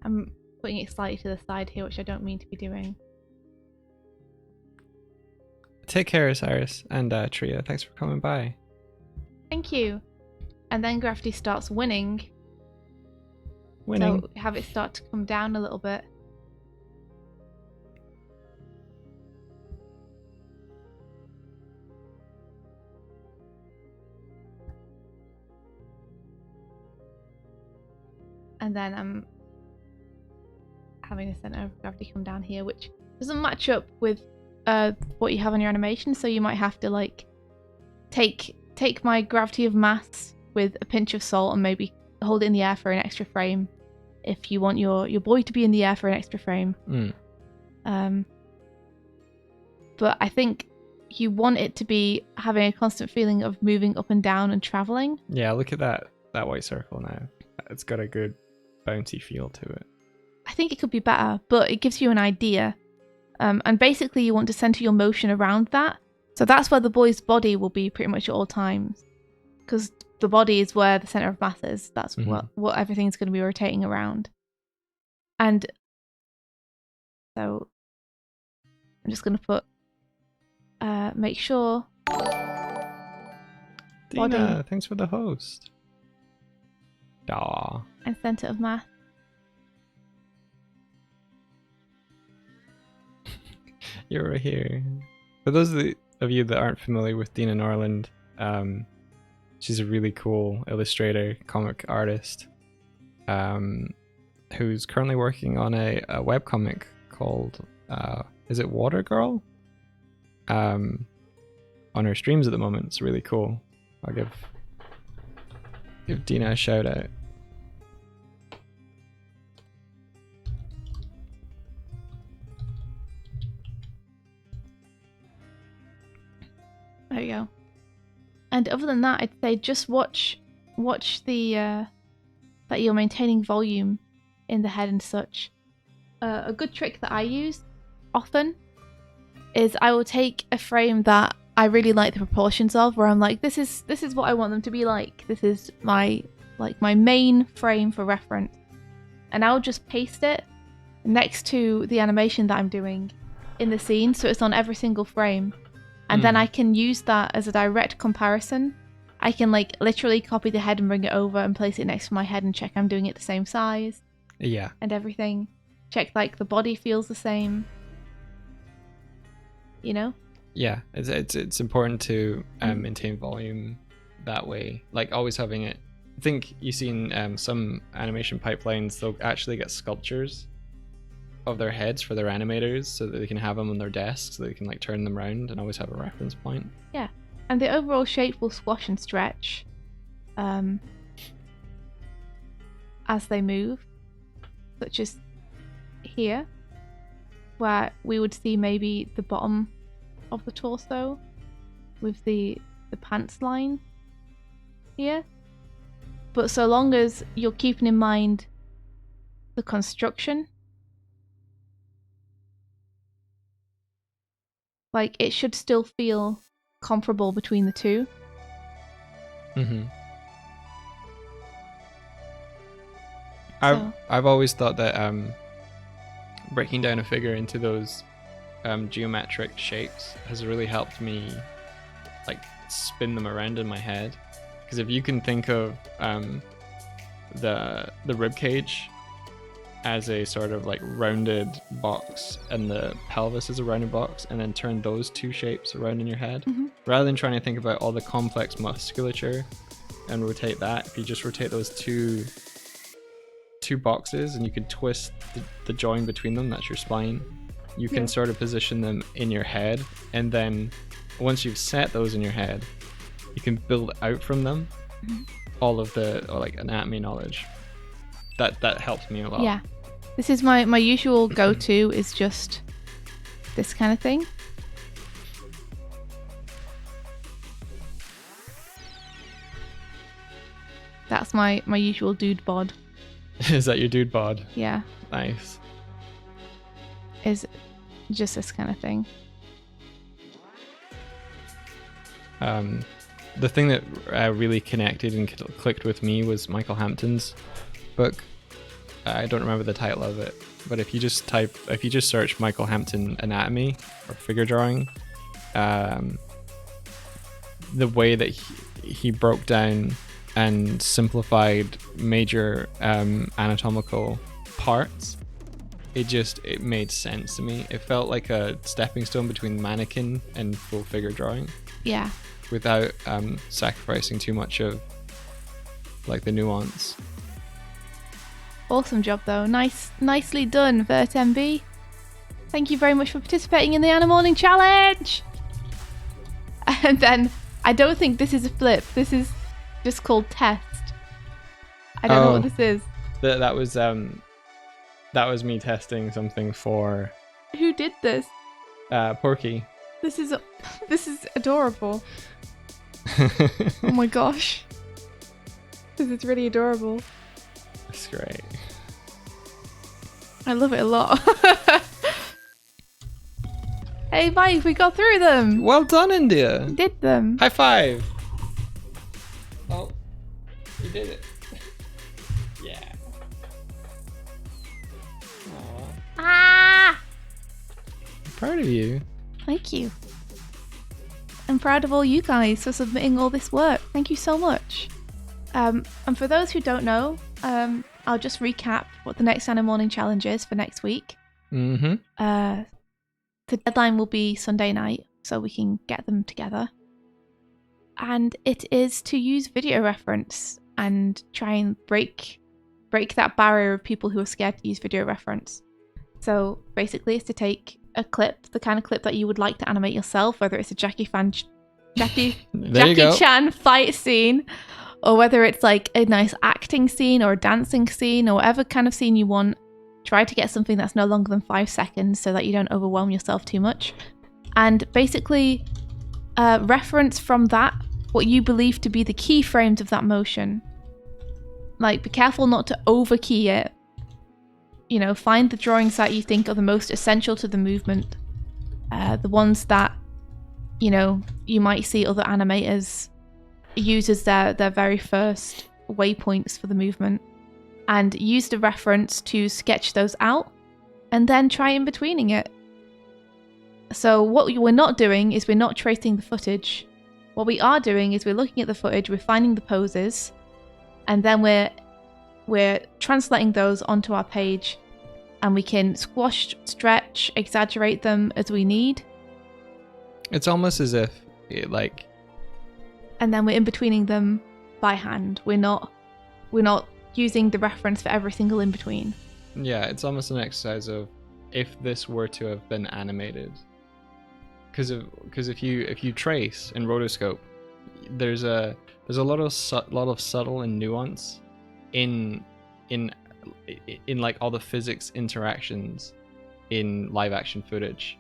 I'm putting it slightly to the side here, which I don't mean to be doing. Take care, Osiris and Tria. Thanks for coming by. Thank you. And then gravity starts winning. Winning. So have it start to come down a little bit. And then I'm having the center of gravity come down here, which doesn't match up with what you have on your animation. So you might have to like take my gravity of mass with a pinch of salt and maybe hold it in the air for an extra frame if you want your boy to be in the air for an extra frame. But I think you want it to be having a constant feeling of moving up and down and traveling. Yeah, look at that white circle now. It's got a good bouncy feel to it. I think it could be better, but it gives you an idea. And basically you want to center your motion around that. So that's where the boy's body will be pretty much at all times. Because the body is where the center of mass is. That's what everything's going to be rotating around. And so I'm just going to put, make sure. Dina, Body. thanks for the host. Aw. And center of mass. You're right here. For those of you that aren't familiar with Dina Norland, she's a really cool illustrator, comic artist, who's currently working on a webcomic called, is it Water Girl? On her streams at the moment. It's really cool. I'll give Dina a shout out. There you go. And other than that, I'd say just watch the that you're maintaining volume in the head and such. A good trick that I use often is I will take a frame that I really like the proportions of, where I'm like, this is what I want them to be like. This is my main frame for reference, and I'll just paste it next to the animation that I'm doing in the scene, so it's on every single frame. And then I can use that as a direct comparison. I can like literally copy the head and bring it over and place it next to my head and check I'm doing it the same size. Yeah. And everything. Check like the body feels the same. You know? Yeah, it's important to maintain volume that way. Like always having it. I think you've seen some animation pipelines, they'll actually get sculptures of their heads for their animators so that they can have them on their desks, so they can like turn them around and always have a reference point. Yeah, and the overall shape will squash and stretch as they move, such as here, where we would see maybe the bottom of the torso with the pants line here. But so long as you're keeping in mind the construction, like it should still feel comparable between the two. Mm-hmm. So- I've always thought that breaking down a figure into those geometric shapes has really helped me like spin them around in my head. Because if you can think of the rib cage as a sort of like rounded box and the pelvis is a rounded box, and then turn those two shapes around in your head, rather than trying to think about all the complex musculature and rotate that, if you just rotate those two boxes and you can twist the join between them, that's your spine, you can sort of position them in your head, and then once you've set those in your head, you can build out from them all of the like anatomy knowledge. That helps me a lot. Yeah. This is my usual go-to is just this kind of thing. That's my usual dude bod. Is that your dude bod? Yeah. Nice. Is just this kind of thing. The thing that really connected and clicked with me was Michael Hampton's book. I don't remember the title of it, but if you just search Michael Hampton anatomy or figure drawing, the way that he broke down and simplified major anatomical parts, it made sense to me. It felt like a stepping stone between mannequin and full figure drawing. Yeah. Without sacrificing too much of like the nuance. Awesome job though. Nicely done, VertMB. Thank you very much for participating in the Animorning challenge. And then I don't think this is a flip. This is just called test. I don't know what this is. That was me testing something for Who did this? Porky. This is adorable. Oh my gosh. This is really adorable. That's great. I love it a lot. Hey Mike, we got through them. Well done, India. We did them. High five. Oh, you did it. Yeah. Aww. Ah! I'm proud of you. Thank you. I'm proud of all you guys for submitting all this work. Thank you so much. And for those who don't know, I'll just recap what the next Animorning challenge is for next week. Mm-hmm. The deadline will be Sunday night, so we can get them together. And it is to use video reference and try and break that barrier of people who are scared to use video reference. So basically, it's to take a clip, the kind of clip that you would like to animate yourself, whether it's a Jackie Chan fight scene, or whether it's like a nice acting scene or a dancing scene or whatever kind of scene you want. Try to get something that's no longer than 5 seconds so that you don't overwhelm yourself too much. And basically reference from that what you believe to be the keyframes of that motion. Like, be careful not to overkey it. You know, find the drawings that you think are the most essential to the movement. The ones that, you know, you might see other animators use as their very first waypoints for the movement. And use the reference to sketch those out and then try in-betweening it. So what we're not doing is we're not tracing the footage. What we are doing is we're looking at the footage, we're finding the poses, and then we're translating those onto our page, and we can squash, stretch, exaggerate them as we need. It's almost as if it like... And then we're in-betweening them by hand. We're not using the reference for every single in-between. Yeah, it's almost an exercise of if this were to have been animated. Because if you trace and rotoscope, there's a lot of subtle and nuance in like all the physics interactions in live action footage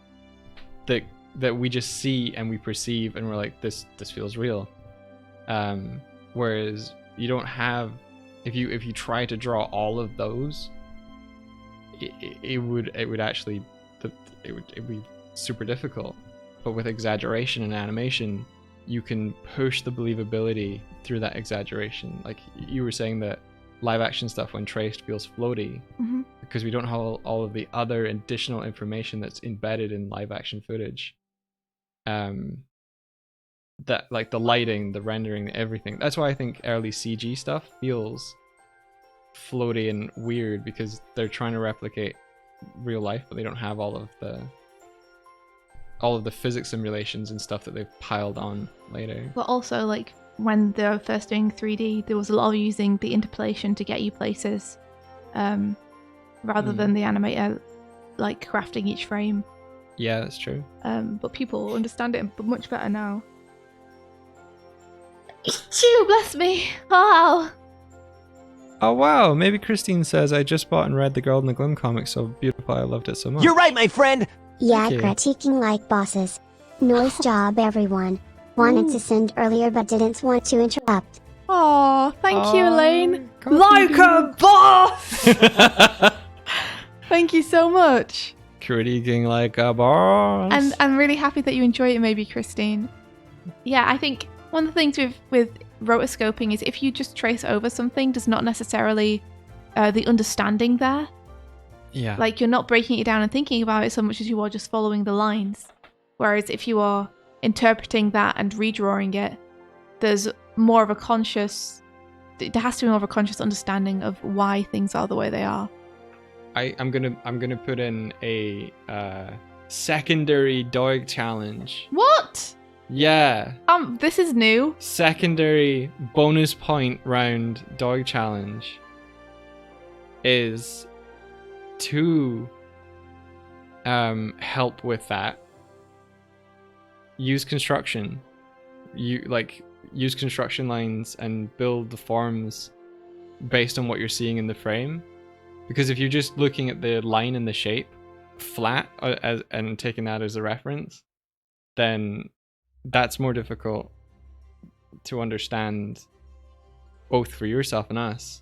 that we just see and we perceive and we're like, this feels real. Whereas you don't have, if you try to draw all of those, it would be super difficult. But with exaggeration and animation, you can push the believability through that exaggeration. Like you were saying that live action stuff when traced feels floaty because we don't have all of the other additional information that's embedded in live action footage. That like the lighting, the rendering, everything. That's why I think early CG stuff feels floaty and weird, because they're trying to replicate real life, but they don't have all of the physics simulations and stuff that they've piled on later. But also, like, when they were first doing 3D, there was a lot of using the interpolation to get you places, rather than the animator, like, crafting each frame. Yeah, that's true. But people understand it much better now. Achoo, bless me. Wow. Oh wow, maybe Christine says, I just bought and read the Girl in the Glim comic, so beautiful, I loved it so much. You're right, my friend. Yeah, Okay. critiquing like bosses. Nice job, everyone. Wanted to send earlier but didn't want to interrupt. Oh, thank you, Elaine. God, Like thank you. a boss! Thank you so much. Critiquing like a boss. And I'm really happy that you enjoy it, maybe, Christine. Yeah, I think one of the things with rotoscoping is if you just trace over something, does not necessarily the understanding there. Yeah. Like, you're not breaking it down and thinking about it so much as you are just following the lines. Whereas if you are interpreting that and redrawing it, there's more of a conscious... There has to be more of a conscious understanding of why things are the way they are. I'm gonna put in a secondary Doig challenge. What? Yeah. This is new. Secondary bonus point round Doig challenge is to help with that. Use construction. Use construction lines and build the forms based on what you're seeing in the frame. Because if you're just looking at the line and the shape flat and taking that as a reference, then that's more difficult to understand both for yourself and us.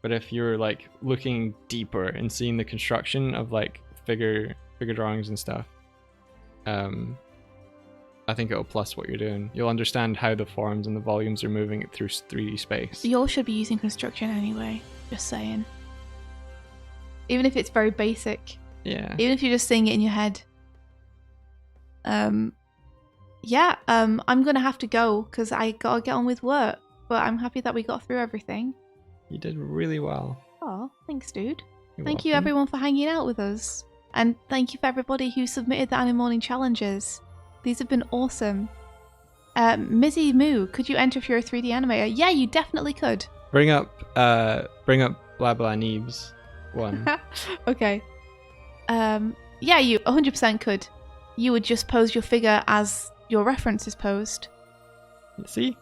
But if you're like looking deeper and seeing the construction of like figure drawings and stuff, I think it'll plus what you're doing. You'll understand how the forms and the volumes are moving through 3D space. You all should be using construction anyway, just saying. Even if it's very basic. Yeah. Even if you're just seeing it in your head. Yeah, I'm gonna have to go because I gotta get on with work. But I'm happy that we got through everything. You did really well. Oh, thanks, dude. You're Thank you, welcome. everyone, for hanging out with us. And thank you for everybody who submitted the Animorning challenges. These have been awesome. Mizzy Moo, could you enter if you're a 3D animator? Yeah, you definitely could. Bring up Blah Blah Neebs one. Okay. Yeah, you 100% could. You would just pose your figure as your reference is posed. See?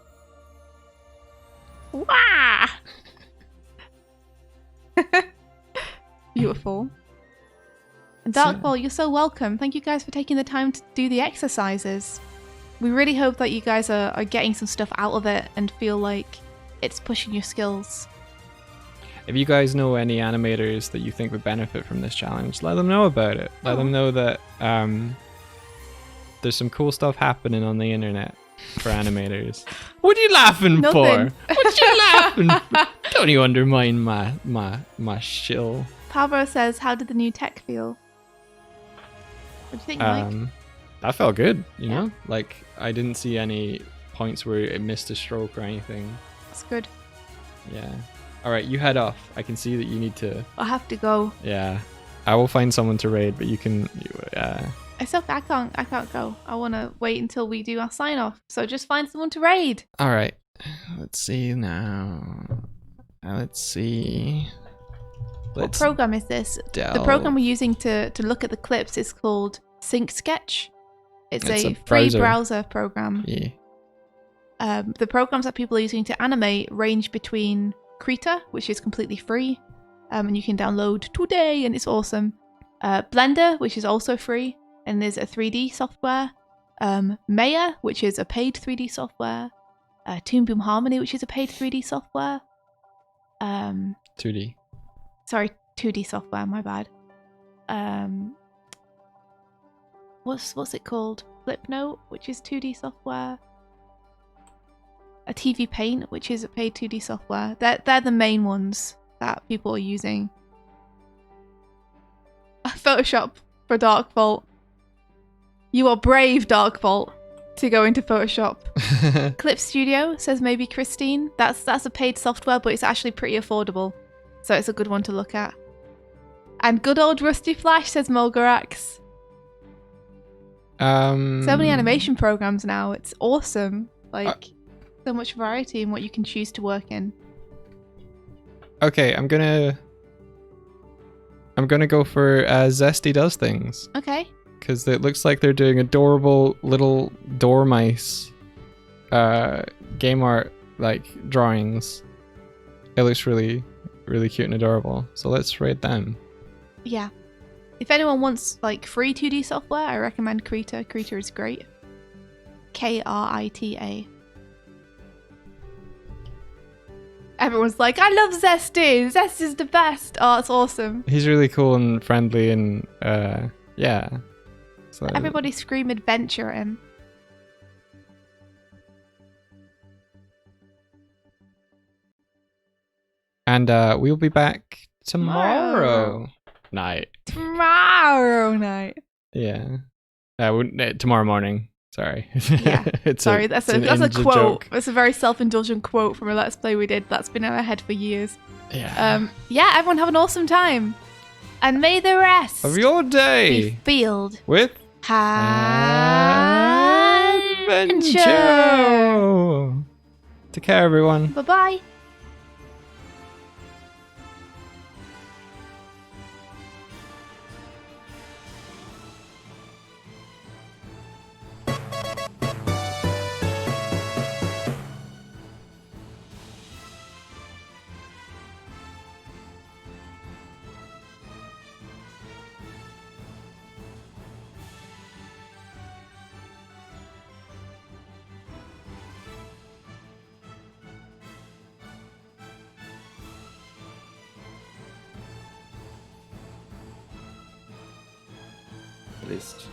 Wah! Beautiful. And Darkball, you're so welcome. Thank you guys for taking the time to do the exercises. We really hope that you guys are getting some stuff out of it and feel like it's pushing your skills. If you guys know any animators that you think would benefit from this challenge, let them know about it. Let them know that there's some cool stuff happening on the internet for animators. What are you laughing Nothing. for? What you laughing for? Don't you undermine my shill. Pablo says, how did the new tech feel? What do you think, Mike? That felt good, you know? Like, I didn't see any points where it missed a stroke or anything. That's good. Yeah. Alright, you head off. I can see that you need to... I have to go. Yeah. I will find someone to raid, but you can... It's okay, I can't go. I want to wait until we do our sign off. So just find someone to raid. Alright. Let's see now. Let's see. What program is this? The program we're using to look at the clips is called Sync Sketch. It's a free browser program. Yeah. The programs that people are using to animate range between Krita, which is completely free, and you can download today, and it's awesome. Blender, which is also free, and is a 3D software. Maya, which is a paid 3D software. Toon Boom Harmony, which is a paid 3D software. 2D. Sorry, 2D software, my bad. What's it called? Flipnote, which is 2D software. a TV Paint, which is a paid 2D software. They're the main ones that people are using. Photoshop for Dark Vault. You are brave, Dark Vault, to go into Photoshop. Clip Studio says maybe Christine. That's a paid software, but it's actually pretty affordable. So it's a good one to look at. And good old Rusty Flash says Mulgarax. So many animation programs now. It's awesome. Like, so much variety in what you can choose to work in. Okay, I'm gonna go for Zesty Does Things. Okay. Because it looks like they're doing adorable little door mice game art like drawings. It looks really, really cute and adorable. So let's rate them. Yeah. If anyone wants like free 2D software, I recommend Krita. Krita is great. Krita. Everyone's like, I love Zesty. Zesty's the best. Oh, it's awesome. He's really cool and friendly and yeah. So Everybody scream adventure at him. And we'll be back tomorrow night. Tomorrow night. Yeah. Tomorrow morning. Sorry. Yeah. Sorry, that's a quote. Joke. That's a very self-indulgent quote from a Let's Play we did that's been in our head for years. Yeah. Yeah, everyone have an awesome time. And may the rest Of your day be filled with adventure. Take care, everyone. Bye-bye. At least.